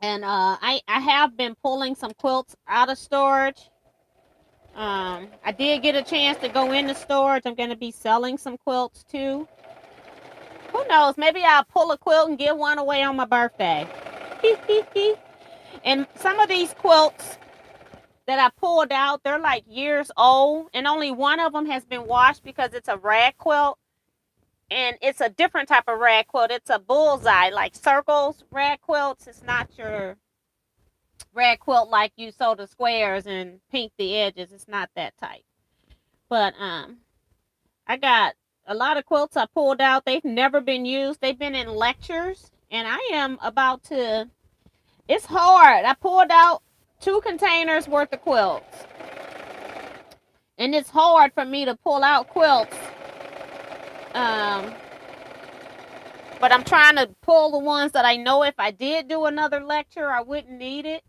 And I have been pulling some quilts out of storage. I did get a chance to go into storage. I'm going to be selling some quilts too. Who knows? Maybe I'll pull a quilt and give one away on my birthday. And some of these quilts that I pulled out, they're like years old, and only one of them has been washed because it's a rag quilt. And it's a different type of rag quilt. It's a bullseye, like circles rag quilts. It's not your rag quilt like you sew the squares and pink the edges. It's not that type. But I got a lot of quilts I pulled out. They've never been used. They've been in lectures, and I am about to. It's hard. I pulled out 2 containers worth of quilts, and it's hard for me to pull out quilts. Um, but I'm trying to pull the ones that I know if I did do another lecture, I wouldn't need it.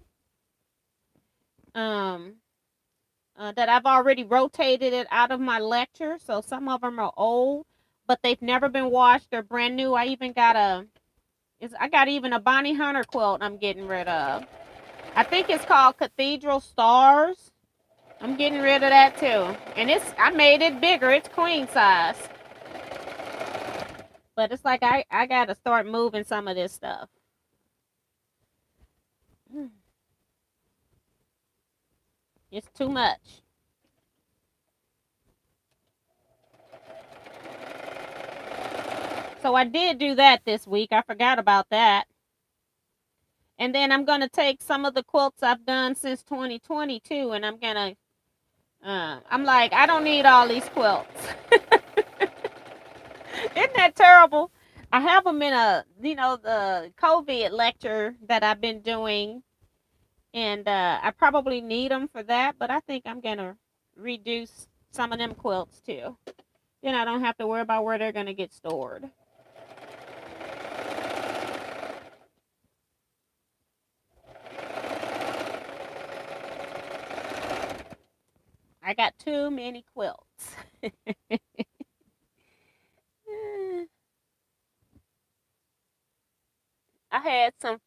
Um, that I've already rotated it out of my lecture, so some of them are old, but they've never been washed. They're brand new. I even got I got even a Bonnie Hunter quilt I'm getting rid of. I think it's called Cathedral Stars. I'm getting rid of that too. And I made it bigger. It's queen size. But it's like I gotta start moving some of this stuff. It's too much. So I did do that this week. I forgot about that. And then I'm going to take some of the quilts I've done since 2022 and I'm like, I don't need all these quilts. Isn't that terrible? I have them in the COVID lecture that I've been doing. And I probably need them for that. But I think I'm going to reduce some of them quilts too. Then I don't have to worry about where they're going to get stored. I got too many quilts. I had some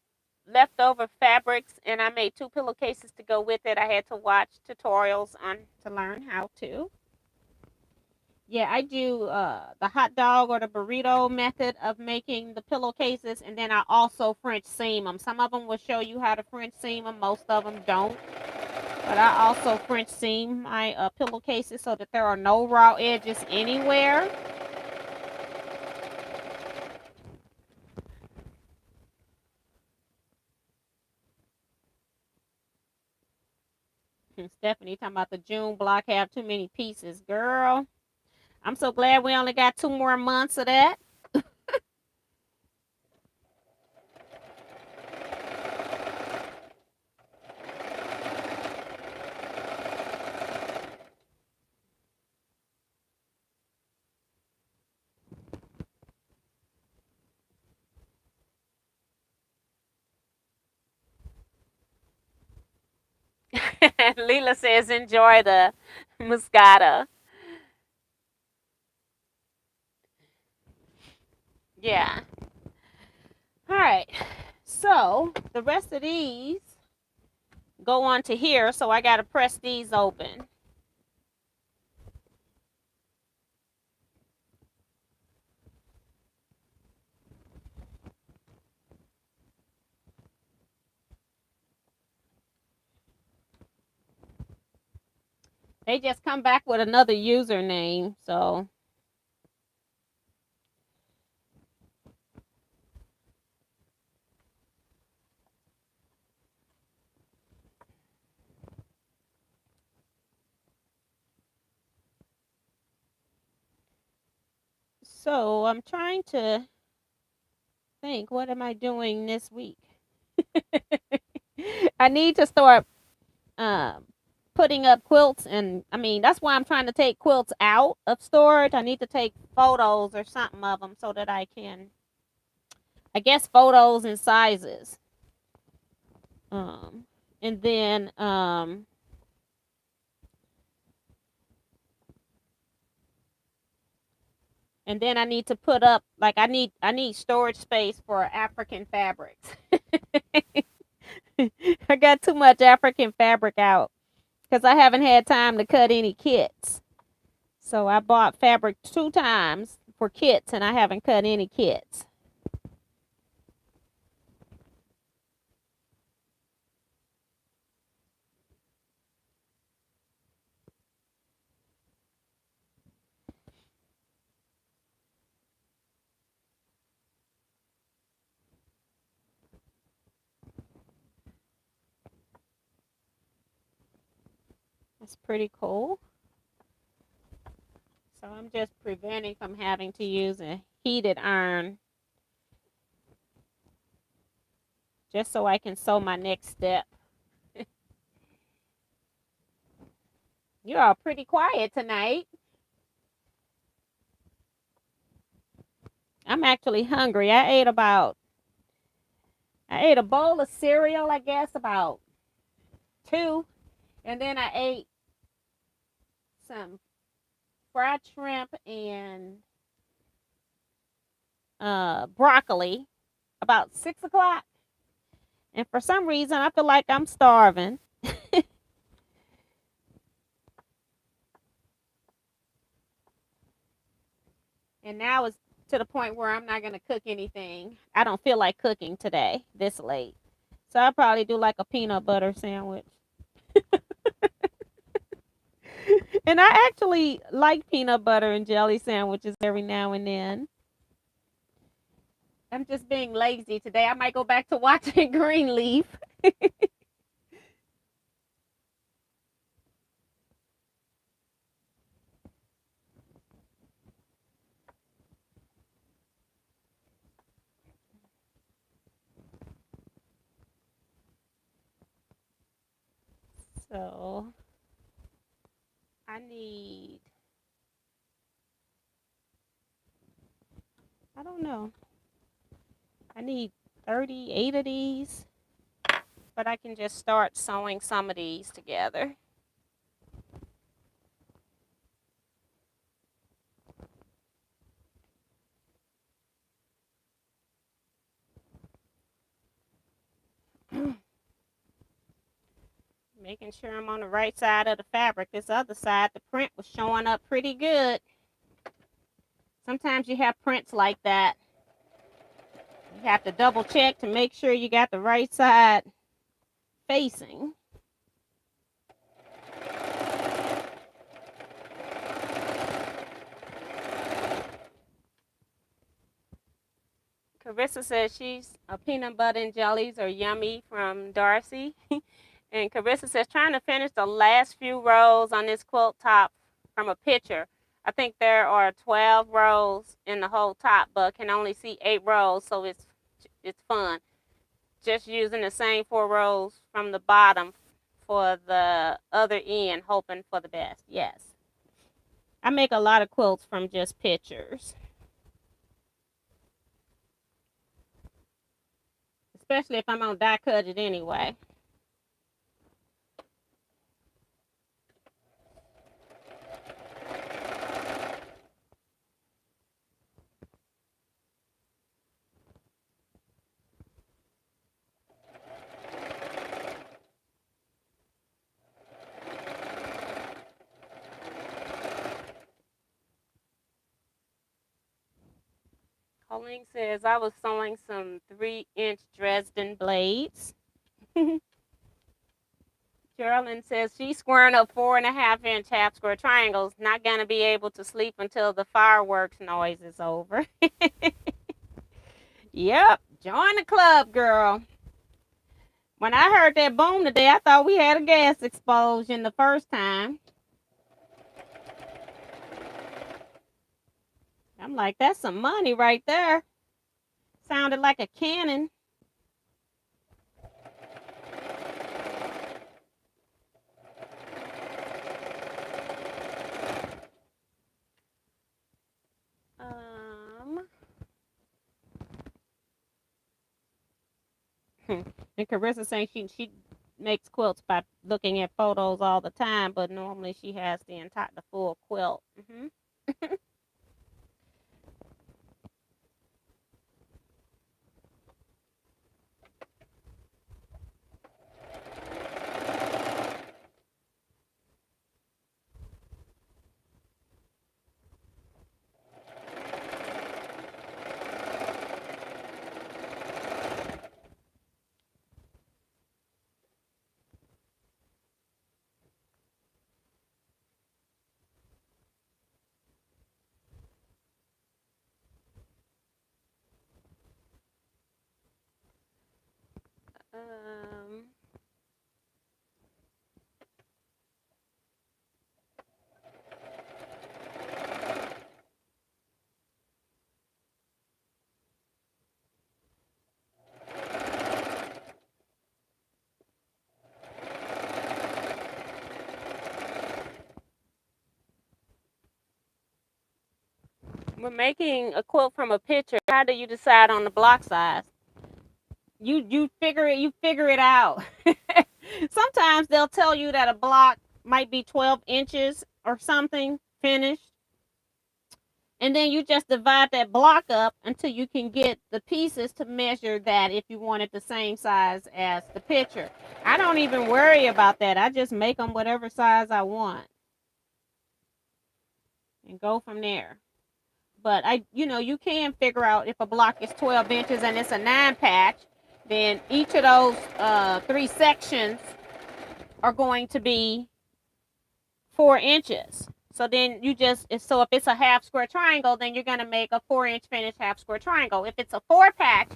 leftover fabrics and I made 2 pillowcases to go with it. I had to watch tutorials on to learn how to. Yeah, I do the hot dog or the burrito method of making the pillowcases, and then I also French seam them. Some of them will show you how to French seam them, most of them don't. But I also French seam my pillowcases so that there are no raw edges anywhere. And Stephanie talking about the June block have too many pieces. Girl, I'm so glad we only got 2 more months of that. Leela says enjoy the muscata. Yeah. All right. So the rest of these go on to here. So I got to press these open. They just come back with another username. So I'm trying to think, what am I doing this week? I need to start um, putting up quilts, and I mean that's why I'm trying to take quilts out of storage. I need to take photos or something of them so that I can, I guess, photos and sizes. Um, and then I need to put up, like, I need storage space for African fabrics. I got too much African fabric out because I haven't had time to cut any kits. So I bought fabric 2 times for kits and I haven't cut any kits. That's pretty cool. So I'm just preventing from having to use a heated iron just so I can sew my next step. You're all pretty quiet tonight. I'm actually hungry. I ate a bowl of cereal, I guess, about 2, and then I ate some fried shrimp and broccoli about 6 o'clock. And for some reason, I feel like I'm starving. And now it's to the point where I'm not going to cook anything. I don't feel like cooking today, this late. So I'll probably do like a peanut butter sandwich. And I actually like peanut butter and jelly sandwiches every now and then. I'm just being lazy today. I might go back to watching Greenleaf. So I need, I don't know, I need 38 of these, but I can just start sewing some of these together. Making sure I'm on the right side of the fabric. This other side, the print was showing up pretty good. Sometimes you have prints like that. You have to double check to make sure you got the right side facing. Carissa says she's peanut butter and jellies are yummy from Darcy. And Carissa says trying to finish the last few rows on this quilt top from a picture. I think there are 12 rows in the whole top, but can only see 8 rows, so it's fun. Just using the same 4 rows from the bottom for the other end, hoping for the best. Yes. I make a lot of quilts from just pictures, especially if I'm on die cut it anyway. Colleen says I was sewing some 3-inch Dresden blades. Geraldine says she's squaring up 4.5-inch half square triangles. Not gonna be able to sleep until the fireworks noise is over. Yep, join the club, girl. When I heard that boom today, I thought we had a gas explosion the first time. I'm like, that's some money right there. Sounded like a cannon. Um, and Carissa saying she makes quilts by looking at photos all the time, but normally she has the full quilt. Um, we're making a quilt from a picture. How do you decide on the block size? You figure it out. Sometimes they'll tell you that a block might be 12 inches or something finished, and then you just divide that block up until you can get the pieces to measure that if you want it the same size as the picture. I don't even worry about that. I just make them whatever size I want and go from there. But you can figure out if a block is 12 inches and it's a 9 patch, then each of those 3 sections are going to be 4 inches. So then so if it's a half square triangle, then you're going to make a 4-inch finished half square triangle. If it's a 4 patch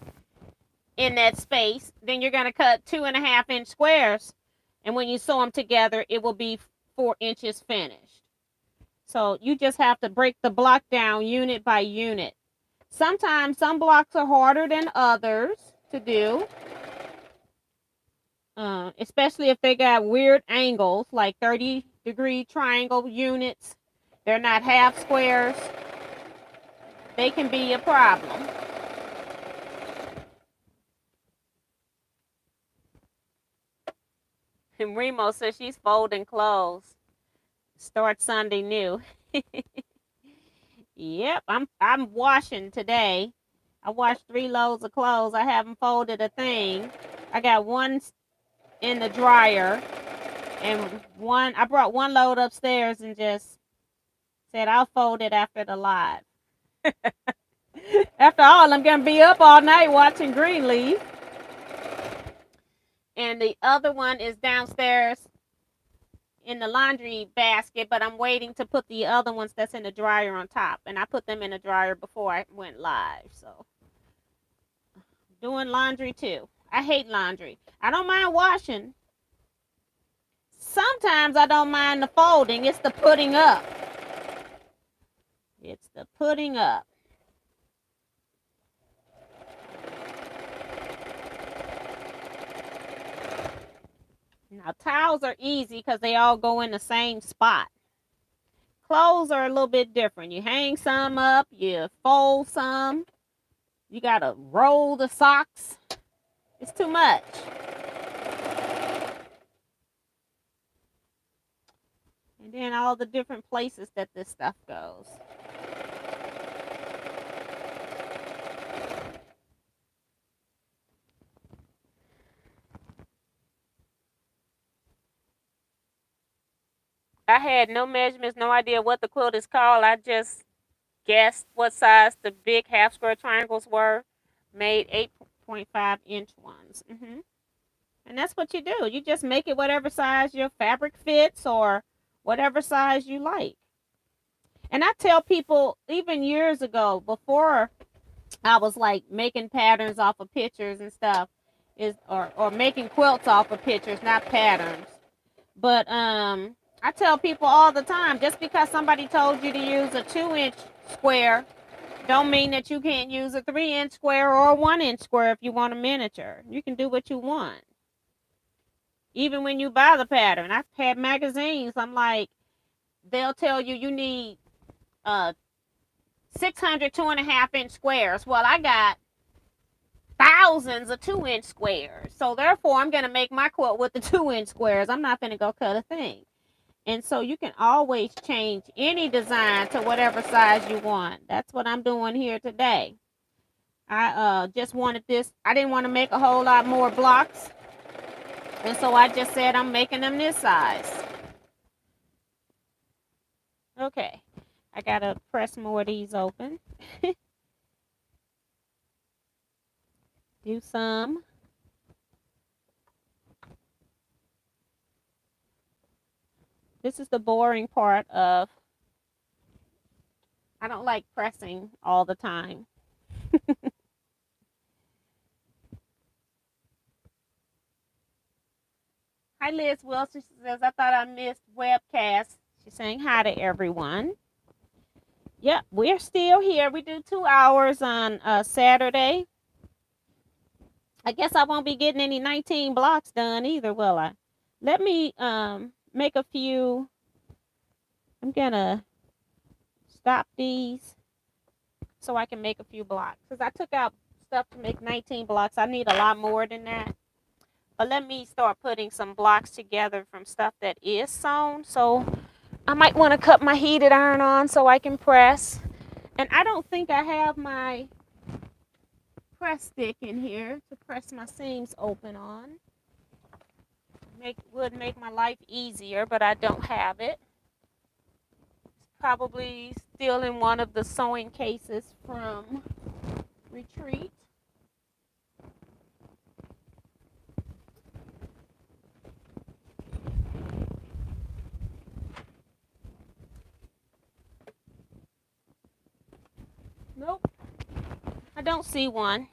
in that space, then you're going to cut 2.5-inch squares. And when you sew them together, it will be 4 inches finished. So you just have to break the block down unit by unit. Sometimes some blocks are harder than others to do, especially if they got weird angles, like 30-degree triangle units. They're not half squares. They can be a problem. And Remo says she's folding clothes. Start Sunday new. Yep, I'm washing today. I washed 3 loads of clothes. I haven't folded a thing. I got one in the dryer, and I brought 1 load upstairs and just said I'll fold it after the live. After all, I'm gonna be up all night watching Greenleaf. And the other one is downstairs in the laundry basket, but I'm waiting to put the other ones that's in the dryer on top. And I put them in the dryer before I went live. So doing laundry too. I hate laundry. I don't mind washing. Sometimes I don't mind the folding. It's the putting up. It's the putting up. Now, towels are easy because they all go in the same spot. Clothes are a little bit different. You hang some up, you fold some, you got to roll the socks. It's too much. And then all the different places that this stuff goes. I had no measurements, no idea what the quilt is called. I just guessed what size the big half square triangles were. Made 8.5-inch ones. And that's what you do. You just make it whatever size your fabric fits or whatever size you like. And I tell people, even years ago, before I was like making patterns off of pictures and stuff, is or making quilts off of pictures, not patterns. But I tell people all the time, just because somebody told you to use a 2-inch square, don't mean that you can't use a 3-inch square or a 1-inch square if you want a miniature. You can do what you want. Even when you buy the pattern, I've had magazines. I'm like, they'll tell you you need 600 2.5-inch squares. Well, I got thousands of 2-inch squares. So therefore, I'm going to make my quilt with the 2-inch squares. I'm not going to go cut a thing. And so you can always change any design to whatever size you want. That's what I'm doing here today. I just wanted this. I didn't want to make a whole lot more blocks. And so I just said I'm making them this size. Okay. I got to press more of these open. Do some. This is the boring part of, I don't like pressing all the time. Hi, Liz Wilson. She says, I thought I missed webcast. She's saying hi to everyone. Yep, we're still here. We do 2 hours on Saturday. I guess I won't be getting any 19 blocks done either, will I? Let me make a few. I'm going to stop these so I can make a few blocks. Because I took out stuff to make 19 blocks. I need a lot more than that. But let me start putting some blocks together from stuff that is sewn. So I might want to cut my heated iron on so I can press. And I don't think I have my press stick in here to press my seams open on. Would make my life easier, but I don't have it. It's probably still in one of the sewing cases from retreat. Nope, I don't see one.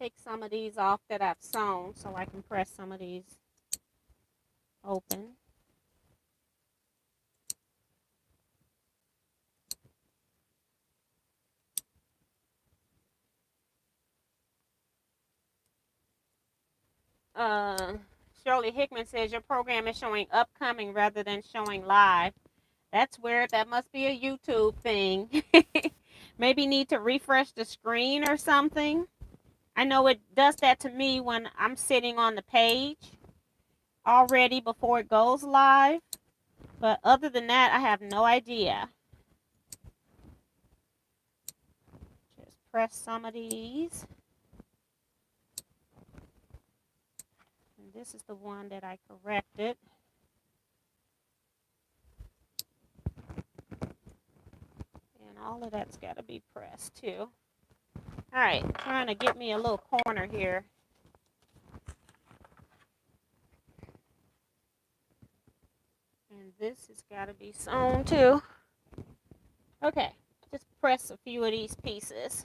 Take some of these off that I've sewn so I can press some of these open. Shirley Hickman says your program is showing upcoming rather than showing live. That's weird. That must be a YouTube thing. Maybe need to refresh the screen or something. I know it does that to me when I'm sitting on the page already before it goes live. But other than that, I have no idea. Just press some of these. And this is the one that I corrected. And all of that's got to be pressed too. All right, trying to get me a little corner here. And this has got to be sewn too. Okay, just press a few of these pieces.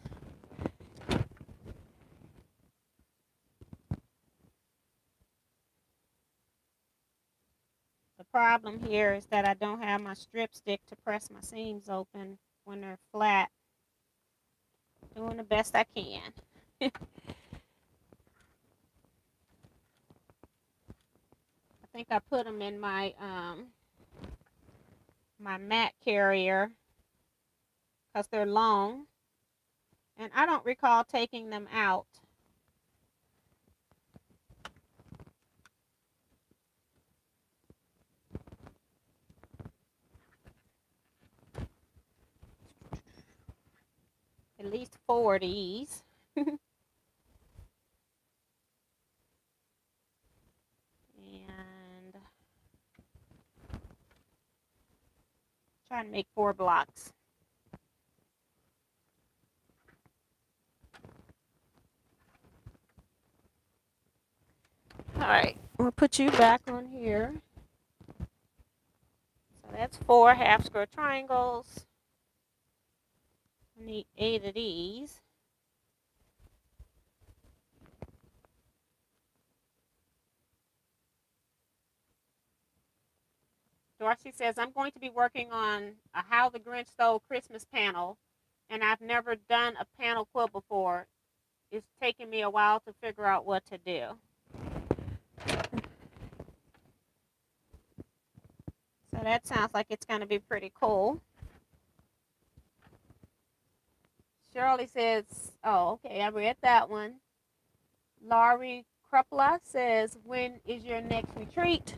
The problem here is that I don't have my strip stick to press my seams open when they're flat. Doing the best I can. I think I put them in my my mat carrier because they're long, and I don't recall taking them out. At least 4 of these. And Trying to make 4 blocks. All right, we'll put you back on here. So that's 4 half square triangles. I need 8 of these. Dorsey says, I'm going to be working on a How the Grinch Stole Christmas panel, and I've never done a panel quilt before. It's taken me a while to figure out what to do. So that sounds like it's going to be pretty cool. Shirley says, oh, okay, I read that one. Laurie Krupla says, when is your next retreat?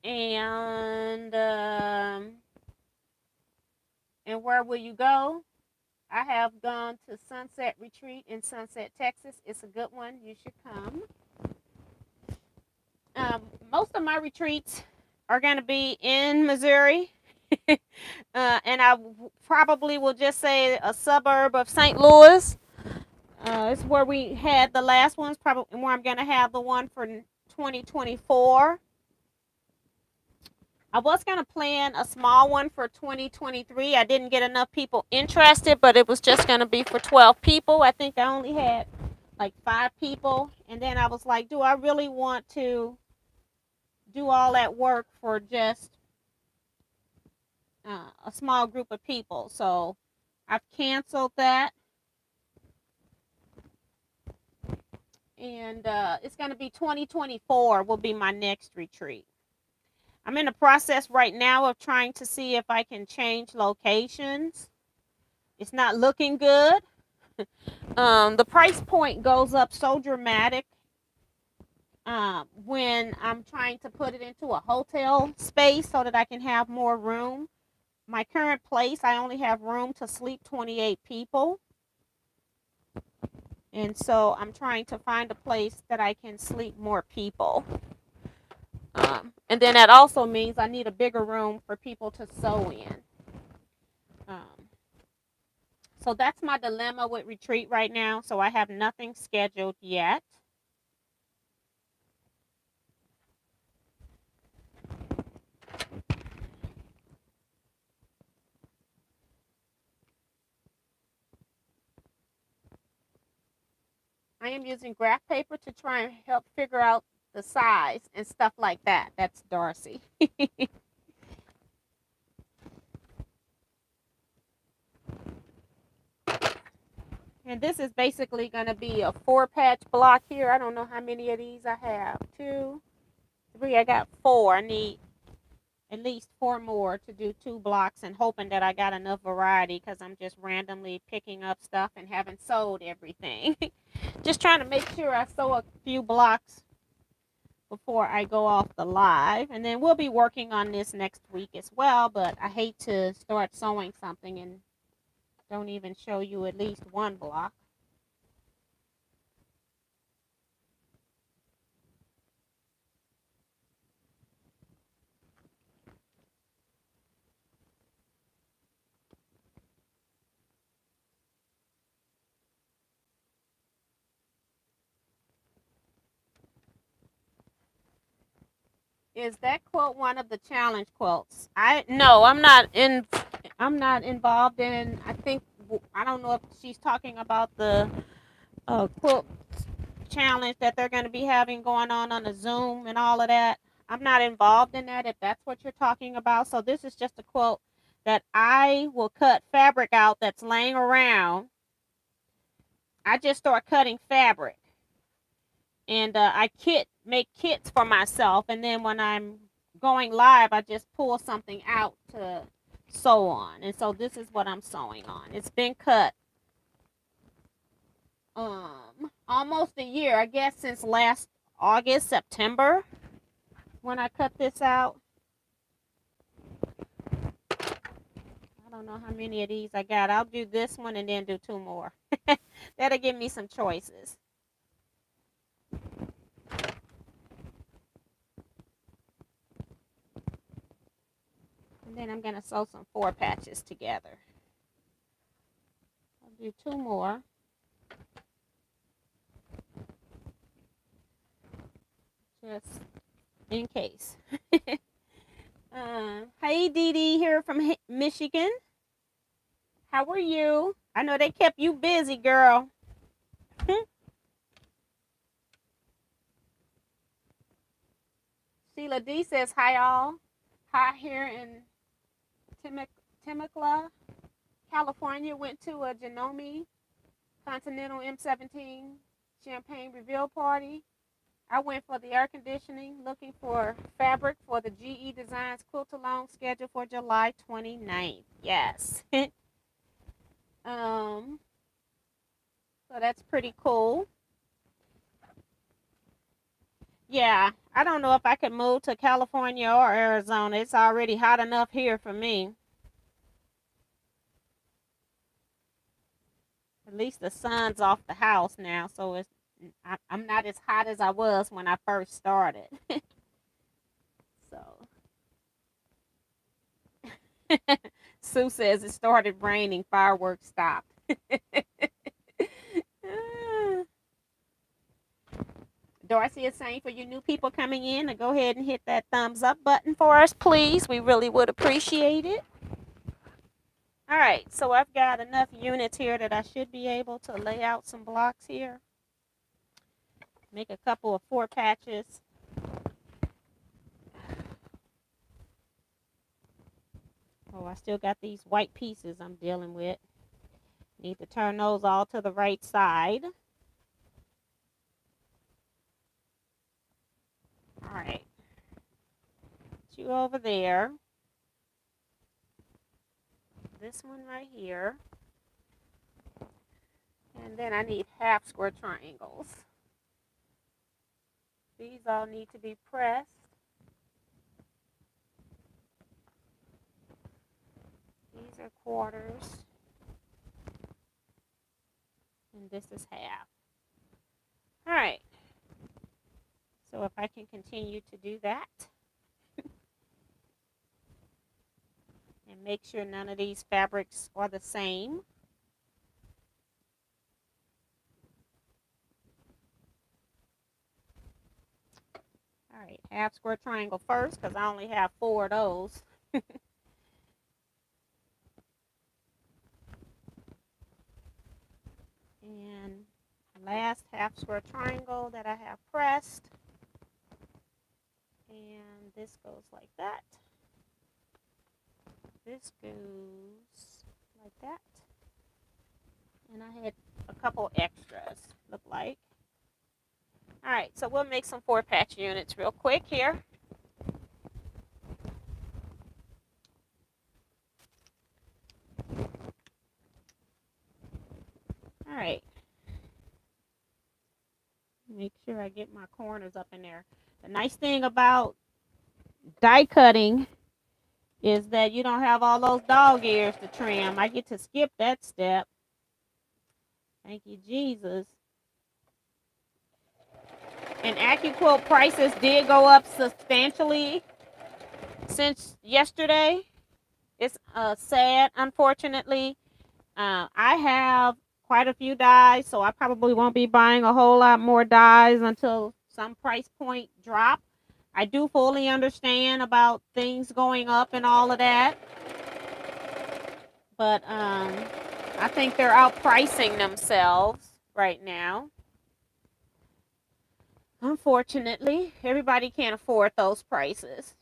And where will you go? I have gone to Sunset Retreat in Sunset, Texas. It's a good one. You should come. Most of my retreats are going to be in Missouri. And I probably will just say a suburb of St. Louis. It's where we had the last ones, probably where I'm going to have the one for 2024. I was going to plan a small one for 2023. I didn't get enough people interested, but it was just going to be for 12 people. I think I only had like 5 people. And then I was like, do I really want to do all that work for just a small group of people? So I've canceled that. And it's going to be 2024 will be my next retreat. I'm in the process right now of trying to see if I can change locations. It's not looking good. The price point goes up so dramatic when I'm trying to put it into a hotel space so that I can have more room. My current place, I only have room to sleep 28 people. And so I'm trying to find a place that I can sleep more people. And then that also means I need a bigger room for people to sew in. So that's my dilemma with retreat right now. So I have nothing scheduled yet. I am using graph paper to try and help figure out the size and stuff like that. That's Darcy. And this is basically going to be a 4-patch block here. I don't know how many of these I have. 2, 3. I got 4. I need at least 4 more to do 2 blocks, and hoping that I got enough variety because I'm just randomly picking up stuff and haven't sewed everything. Just trying to make sure I sew a few blocks before I go off the live. And then we'll be working on this next week as well, but I hate to start sewing something and don't even show you at least 1 block. Is that quilt one of the challenge quilts? No, I'm not involved in. I don't know if she's talking about the quilt challenge that they're going to be having going on the Zoom and all of that. I'm not involved in that if that's what you're talking about. So this is just a quilt that I will cut fabric out that's laying around. I just start cutting fabric. And I make kits for myself, and then when I'm going live, I just pull something out to sew on. And so this is what I'm sewing on. It's been cut almost a year, I guess, since last August, September, when I cut this out. I don't know how many of these I got. I'll do this one and then do 2 more. That'll give me some choices. And then I'm going to sew some 4 patches together. I'll do 2 more. Just in case. Hey, Dee Dee here from Michigan. How are you? I know they kept you busy, girl. Sheila D says, hi, all. Hi, here in Temecula, California. Went to a Genome Continental M17 Champagne reveal party. I went for the air conditioning, looking for fabric for the GE Designs quilt along scheduled for July 29th. Yes. So that's pretty cool. Yeah, I don't know if I could move to California or Arizona. It's already hot enough here for me. At least the sun's off the house now, so I'm not as hot as I was when I first started. So Sue says it started raining, fireworks stopped. Darcy is saying for you new people coming in to go ahead and hit that thumbs up button for us, please. We really would appreciate it. All right, so I've got enough units here that I should be able to lay out some blocks here. Make a couple of 4 patches. Oh, I still got these white pieces I'm dealing with. Need to turn those all to the right side. All right. Put you over there. This one right here. And then I need half square triangles. These all need to be pressed. These are quarters. And this is half. All right. So if I can continue to do that. And make sure none of these fabrics are the same. All right, half square triangle first because I only have 4 of those. And last half square triangle that I have pressed. And this goes like that. This goes like that. And I had a couple extras, look like. All right, so we'll make some 4 patch units real quick here. All right. Make sure I get my corners up in there. The nice thing about die cutting is that you don't have all those dog ears to trim. I get to skip that step. Thank you, Jesus. And AccuQuilt prices did go up substantially since yesterday. It's sad, unfortunately. I have quite a few dies, so I probably won't be buying a whole lot more dies until some price point drop. I do fully understand about things going up and all of that. But I think they're outpricing themselves right now. Unfortunately, everybody can't afford those prices.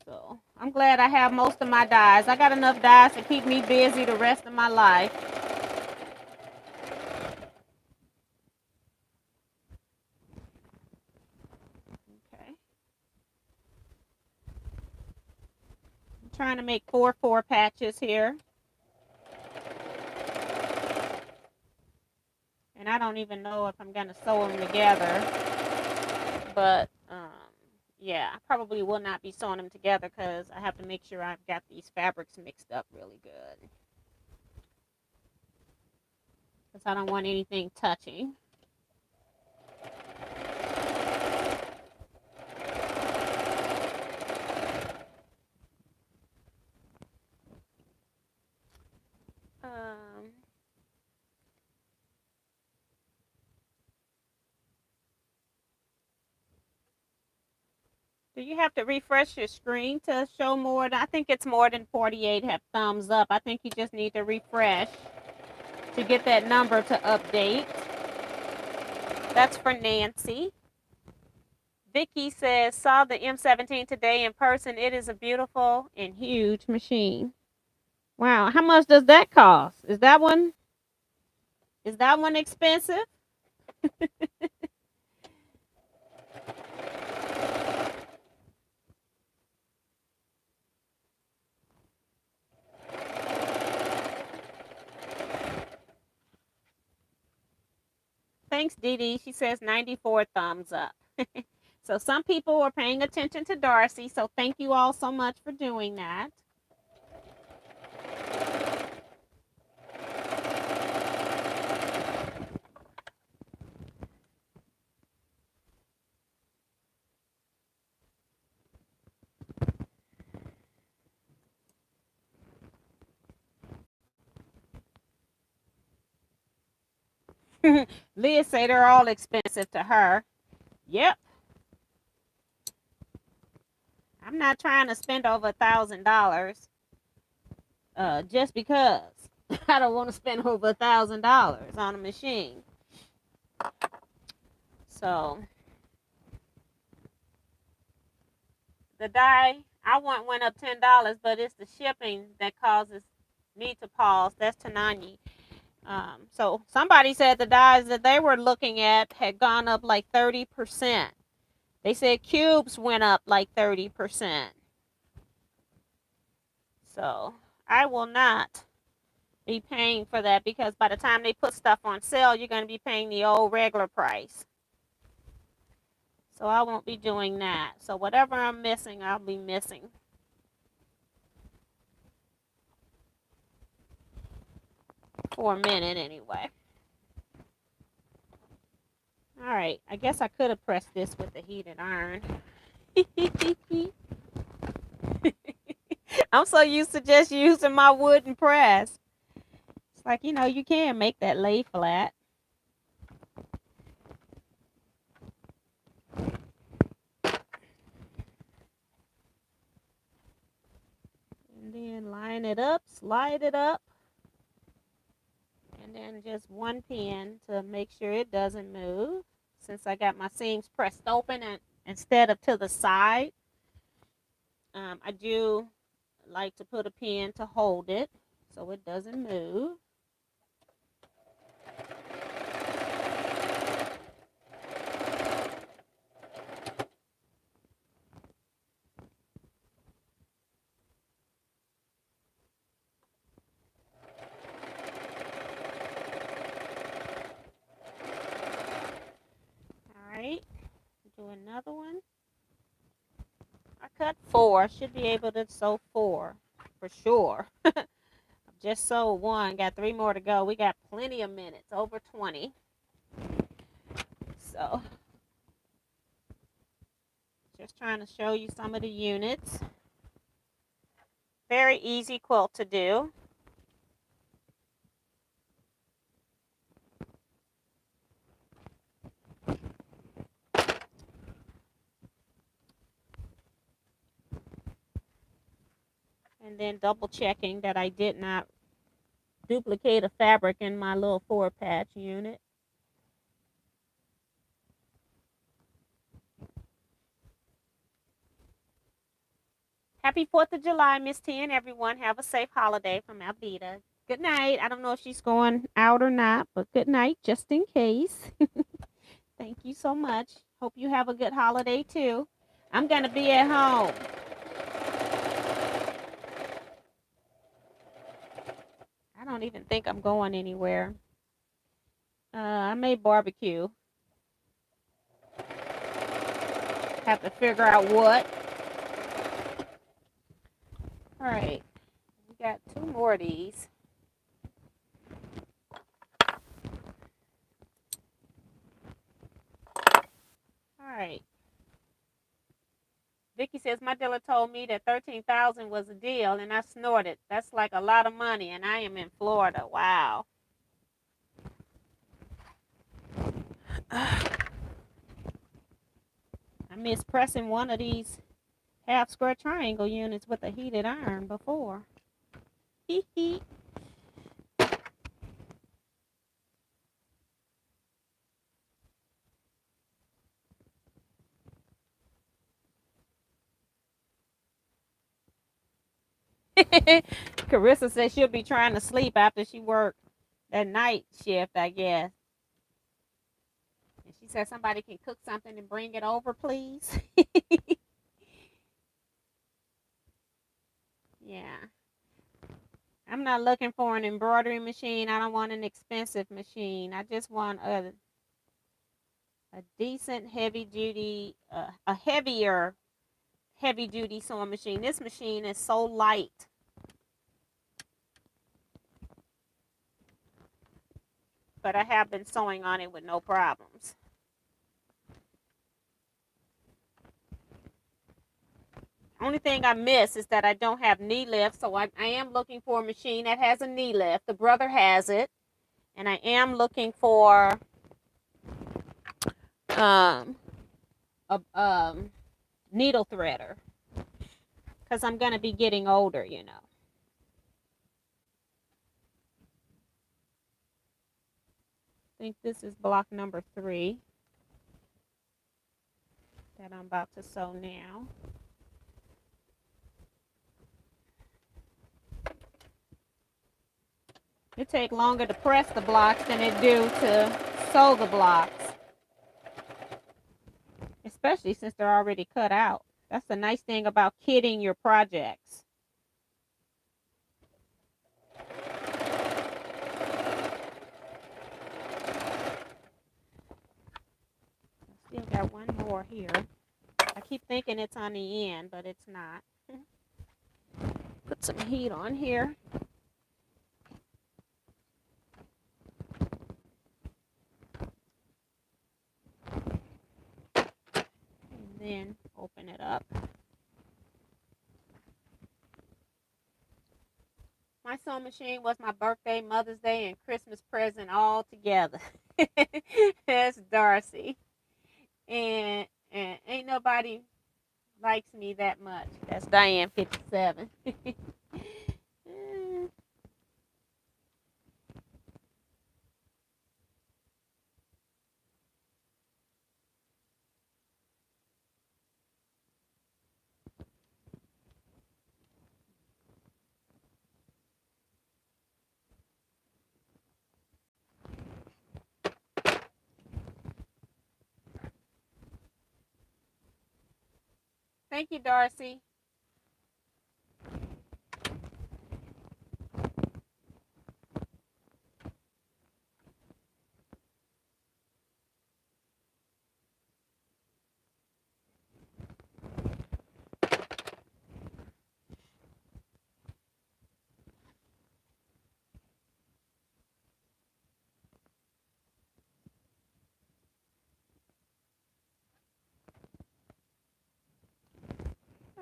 So I'm glad I have most of my dies. I got enough dies to keep me busy the rest of my life. Okay. I'm trying to make 4 patches here. And I don't even know if I'm going to sew them together. But, yeah, I probably will not be sewing them together because I have to make sure I've got these fabrics mixed up really good. Because I don't want anything touching. Do you have to refresh your screen to show more? I think it's more than 48 have thumbs up. I think you just need to refresh to get that number to update. That's for Nancy. Vicky says, saw the M17 today in person. It is a beautiful and huge machine. Wow, how much does that cost? Is that one expensive? Thanks, Dee Dee. She says 94 thumbs up. So some people are paying attention to Darcy. So thank you all so much for doing that. Leah say they're all expensive to her. Yep. I'm not trying to spend over $1,000 just because I don't want to spend over $1,000 on a machine. So the dye I want went up $10, but it's the shipping that causes me to pause. That's Tanani. So somebody said the dyes that they were looking at had gone up like 30%. They said cubes went up like 30%. So I will not be paying for that because by the time they put stuff on sale, you're going to be paying the old regular price. So I won't be doing that. So whatever I'm missing, I'll be missing. For a minute anyway. All right, I guess I could have pressed this with the heated iron. I'm so used to just using my wooden press. It's like, you can make that lay flat. And then line it up, slide it up. And then just one pin to make sure it doesn't move. Since I got my seams pressed open and instead of to the side, I do like to put a pin to hold it so it doesn't move. All right, do another one. I cut 4. Should be able to sew 4 for sure. Just sewed 1. Got 3 more to go. We got plenty of minutes, over 20. So just trying to show you some of the units. Very easy quilt to do. And then double checking that I did not duplicate a fabric in my little 4-patch unit. Happy 4th of July, Miss T, and everyone. Have a safe holiday from Alvita. Good night. I don't know if she's going out or not, but good night just in case. Thank you so much. Hope you have a good holiday too. I'm going to be at home. I don't even think I'm going anywhere. I may barbecue. Have to figure out what. All right. We got 2 more of these. All right. Vicky says my dealer told me that 13,000 was a deal, and I snorted. That's like a lot of money, and I am in Florida. Wow. I miss pressing one of these half square triangle units with a heated iron before. Hee hee. Carissa says she'll be trying to sleep after she worked that night shift, I guess. And she said somebody can cook something and bring it over, please. Yeah. I'm not looking for an embroidery machine. I don't want an expensive machine. I just want a decent heavy duty, a heavier heavy duty sewing machine. This machine is so light. But I have been sewing on it with no problems. Only thing I miss is that I don't have knee lift, so I am looking for a machine that has a knee lift. The brother has it, and I am looking for a needle threader because I'm gonna be getting older, you know. I think this is block number 3 that I'm about to sew now. It takes longer to press the blocks than it do to sew the blocks, especially since they're already cut out. That's the nice thing about kitting your projects. Still got one more here. I keep thinking it's on the end, but it's not. Put some heat on here. And then open it up. My sewing machine was my birthday, Mother's Day, and Christmas present all together. That's Darcy. And ain't nobody likes me that much. That's Diane 57. Thank you, Darcy.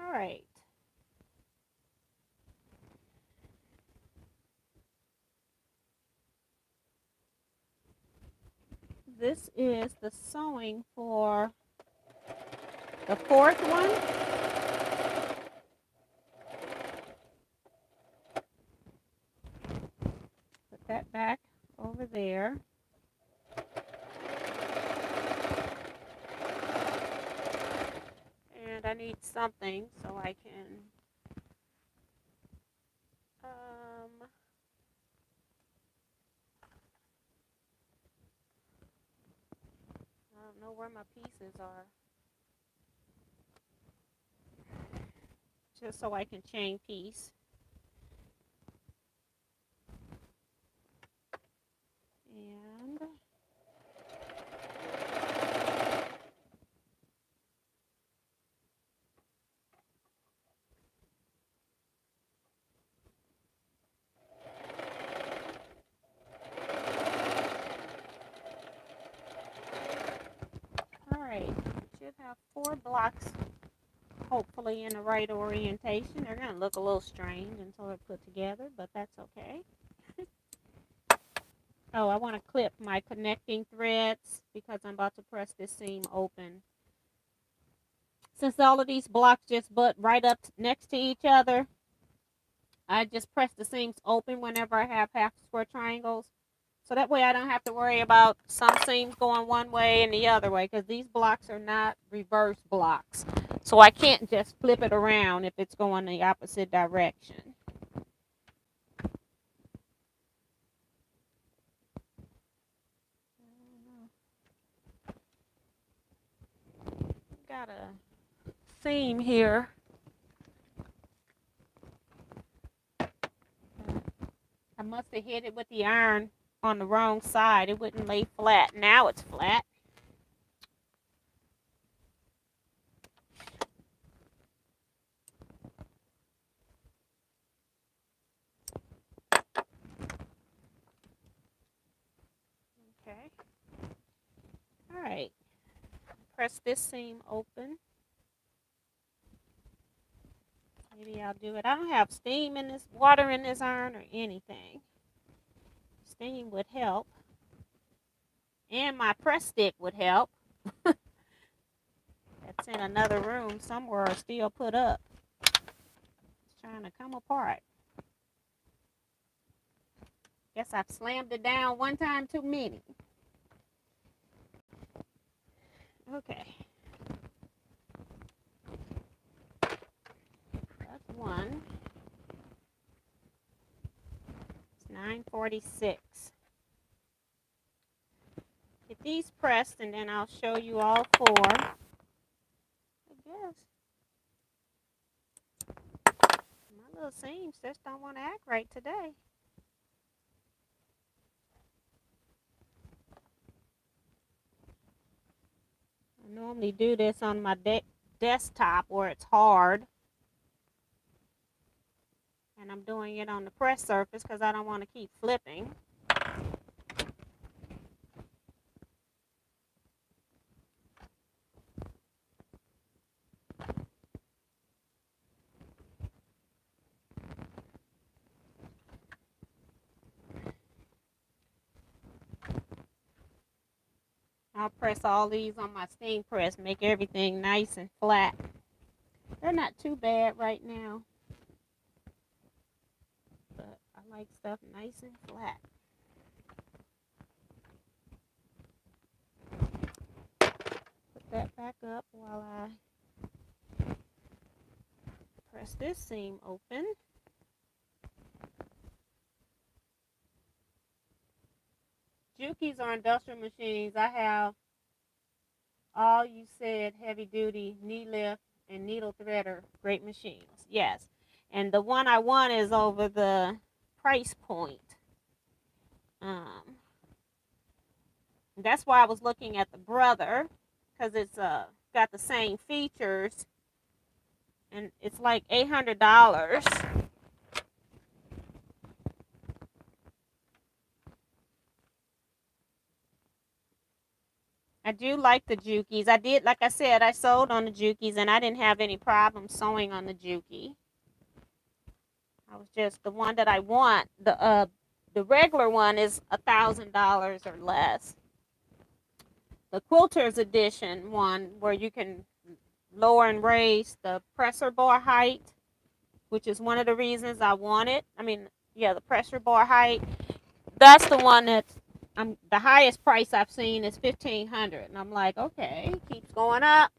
All right. This is the sewing for the 4th one. Put that back over there. And I need something so I can I don't know where my pieces are. Just so I can chain piece. And all right, should have 4 blocks hopefully in the right orientation. They're going to look a little strange until they're put together, but that's okay. Oh, I want to clip my connecting threads because I'm about to press this seam open Since all of these blocks just butt right up next to each other, I just press the seams open whenever I have half square triangles. So that way I don't have to worry about some seams going one way and the other way, because these blocks are not reverse blocks. So I can't just flip it around if it's going the opposite direction. Got a seam here. I must have hit it with the iron on the wrong side. It wouldn't lay flat. Now it's flat. Okay. All right. Press this seam open. Maybe I'll do it. I don't have steam in this, water in this iron or anything. Steam would help. And my press stick would help. That's in another room somewhere, still put up. It's trying to come apart. Guess I've slammed it down one time too many. Okay. That's one. It's 9:46. Get these pressed and then I'll show you all four. I guess. My little seams just don't want to act right today. I normally do this on my desktop where it's hard. And I'm doing it on the press surface because I don't want to keep flipping. I'll press all these on my steam press, make everything nice and flat. They're not too bad right now, but I like stuff nice and flat. Put that back up while I press this seam open. Jukies are industrial machines. I have all you said, heavy duty, knee lift, and needle threader, great machines. Yes. And the one I want is over the price point. That's why I was looking at the brother, because it's got the same features, and it's like $800. I do like the Jukies. I did, like I said, I sewed on the Jukies, and I didn't have any problem sewing on the Juki. I was just the one that I want. The regular one is $1,000 or less. The Quilters edition one, where you can lower and raise the presser bar height, which is one of the reasons I want it. I mean, yeah, the pressure bar height. That's the one that's the highest price I've seen is $1,500, and I'm like, okay, keeps going up.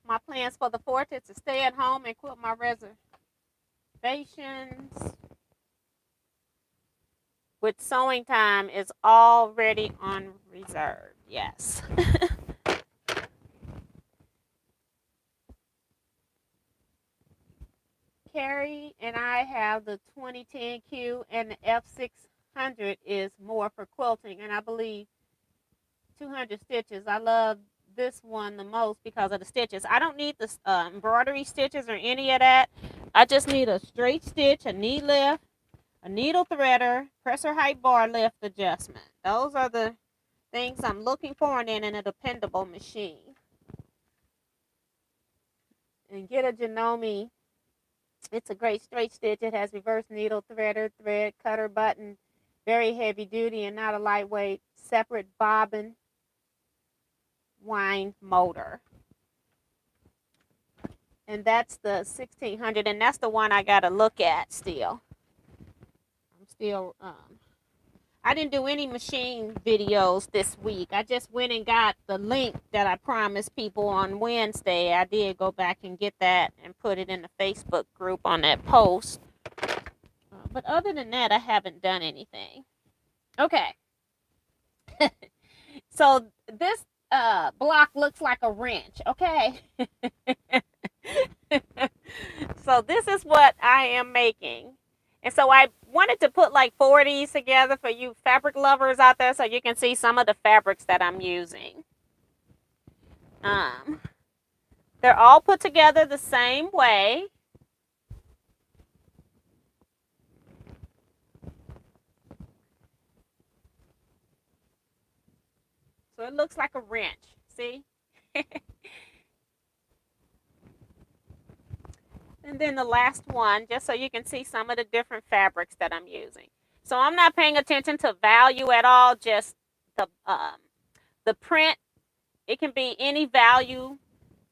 My plans for the 4th is to stay at home and quit my reservations. With sewing time is already on reserve. Yes. Carrie and I have the 2010Q, and the F600 is more for quilting, and I believe 200 stitches. I love this one the most because of the stitches. I don't need the embroidery stitches or any of that. I just need a straight stitch, a knee lift, a needle threader, presser height bar lift adjustment. Those are the things I'm looking for in a dependable machine. and get a Janome. It's a great straight stitch. It has reverse needle, threader, thread, cutter, button, very heavy duty and not a lightweight, separate bobbin, wind motor. And that's the 1600, and that's the one I got to look at still. I'm still, I didn't do any machine videos this week. I just went and got the link that I promised people on Wednesday. I did go back and get that and put it in the Facebook group on that post. But other than that, I haven't done anything. Okay. So this block looks like a wrench, okay? So this is what I am making. And so I wanted to put like 4 of these together for you fabric lovers out there so you can see some of the fabrics that I'm using. They're all put together the same way. So it looks like a wrench, see? And then the last one, just so you can see some of the different fabrics that I'm using. So I'm not paying attention to value at all, just the print. It can be any value.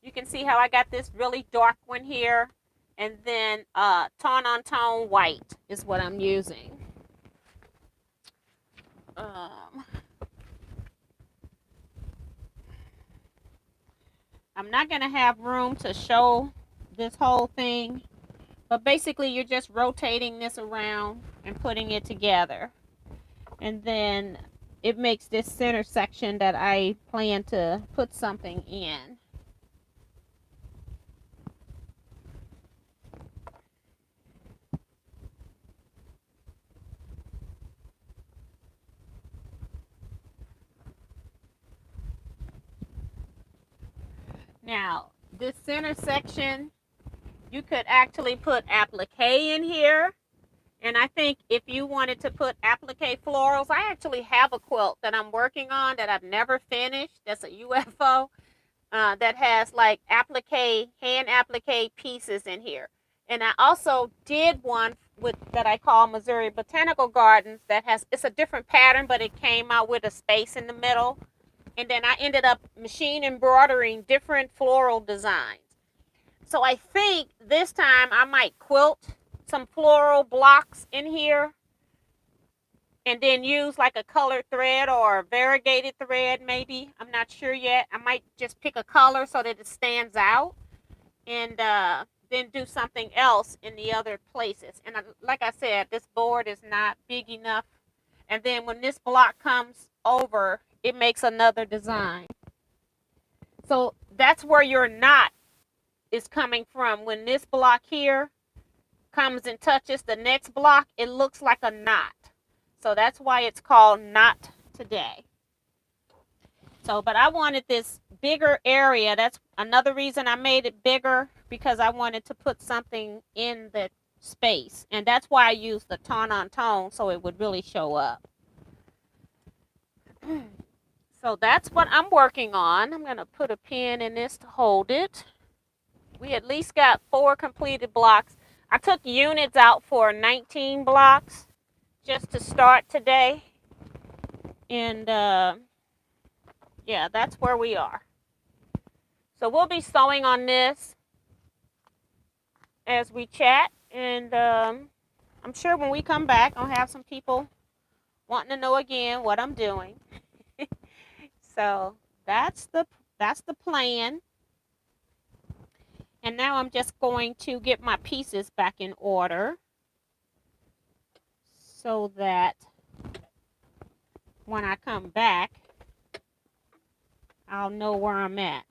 You can see how I got this really dark one here. And then tone on tone white is what I'm using. I'm not going to have room to show this whole thing, but basically you're just rotating this around and putting it together, and then it makes this center section that I plan to put something in. Now this center section, you could actually put applique in here. And I think if you wanted to put applique florals, I actually have a quilt that I'm working on that I've never finished. That's a UFO that has like applique, hand applique pieces in here. And I also did one with that I call Missouri Botanical Gardens that has, it's a different pattern, but it came out with a space in the middle. And then I ended up machine embroidering different floral designs. So I think this time I might quilt some floral blocks in here and then use like a colored thread or a variegated thread maybe. I'm not sure yet. I might just pick a color so that it stands out and then do something else in the other places. And like I said, this board is not big enough. And then when this block comes over, it makes another design. So that's where your knot is coming from. When this block here comes and touches the next block, it looks like a knot. So that's why it's called Knot Today. So, but I wanted this bigger area. That's another reason I made it bigger, because I wanted to put something in the space. And that's why I used the tone on tone so it would really show up. So that's what I'm working on. I'm going to put a pin in this to hold it. We at least got 4 completed blocks. I took units out for 19 blocks just to start today. And yeah, that's where we are. So we'll be sewing on this as we chat. And I'm sure when we come back, I'll have some people wanting to know again what I'm doing. So that's the plan. And now I'm just going to get my pieces back in order so that when I come back, I'll know where I'm at.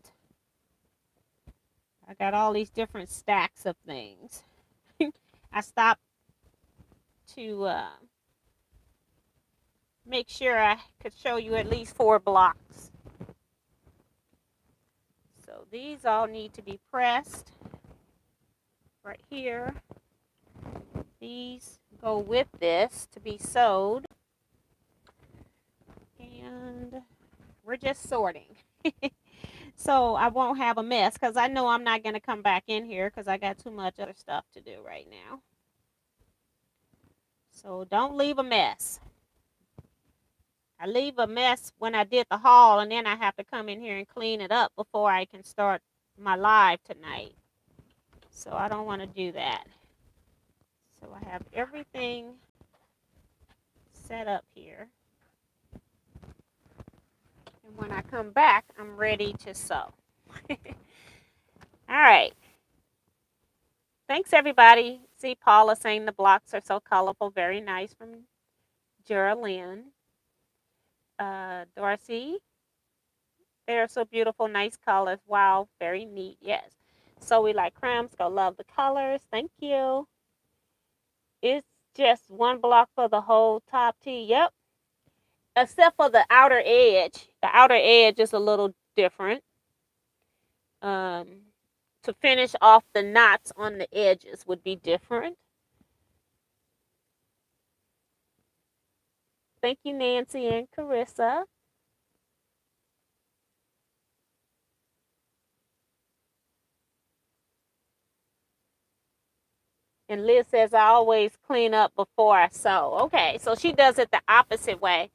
I got all these different stacks of things. I stopped to make sure I could show you at least 4 blocks. So these all need to be pressed right here. These go with this to be sewed. And we're just sorting. so I won't have a mess because I know I'm not going to come back in here because I got too much other stuff to do right now. So don't leave a mess. I leave a mess when I did the haul, and then I have to come in here and clean it up before I can start my live tonight. So I don't want to do that. So I have everything set up here. And when I come back, I'm ready to sew. All right. Thanks, everybody. See, Paula saying the blocks are so colorful. Very nice from Geraldine. Dorothy, they're so beautiful, nice colors. Wow, very neat. Yes. So we like crumbs. Go love the colors. Thank you. It's just one block for the whole top tee. Yep. Except for the outer edge. The outer edge is a little different. To finish off the knots on the edges would be different. Thank you, Nancy and Carissa. And Liz says, I always clean up before I sew. Okay, so she does it the opposite way.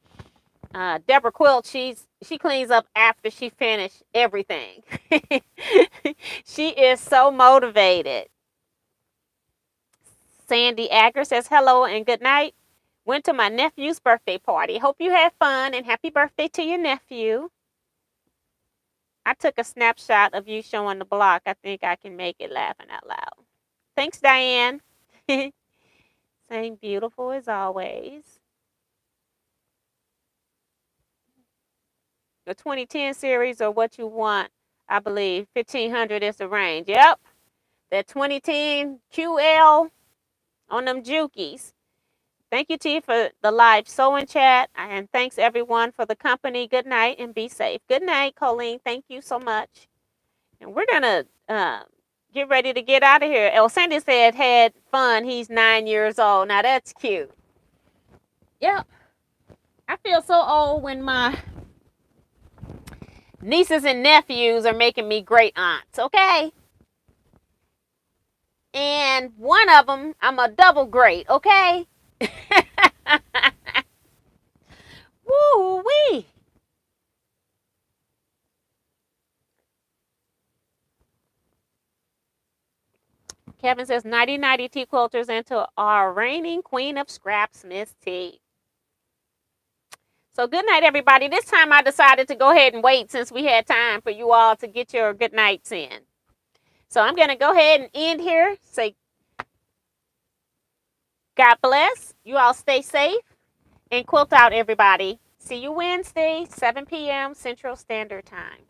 Deborah Quilt, she cleans up after she finished everything. She is so motivated. Sandy Acker says, hello and good night. Went to my nephew's birthday party. Hope you had fun and happy birthday to your nephew. I took a snapshot of you showing the block. I think I can make it laughing out loud. Thanks, Diane. Same beautiful as always. The 2010 series or what you want, I believe. 1500 is the range. Yep. That 2010 QL on them Jukies. Thank you, T, for the live sewing chat. And thanks, everyone, for the company. Good night and be safe. Good night, Colleen. Thank you so much. And we're going to get ready to get out of here. El Sandy said had fun. He's 9 years old. Now, that's cute. Yep. I feel so old when my nieces and nephews are making me great aunts, okay? And one of them, I'm a double great, okay? Woo-wee. Kevin says, nighty-nighty tea quilters into our reigning queen of scraps, Miss T. So good night, everybody. This time I decided to go ahead and wait since we had time for you all to get your good nights in. So I'm going to go ahead and end here. Say, God bless. You all stay safe and quilt out, everybody. See you Wednesday, 7 p.m. Central Standard Time.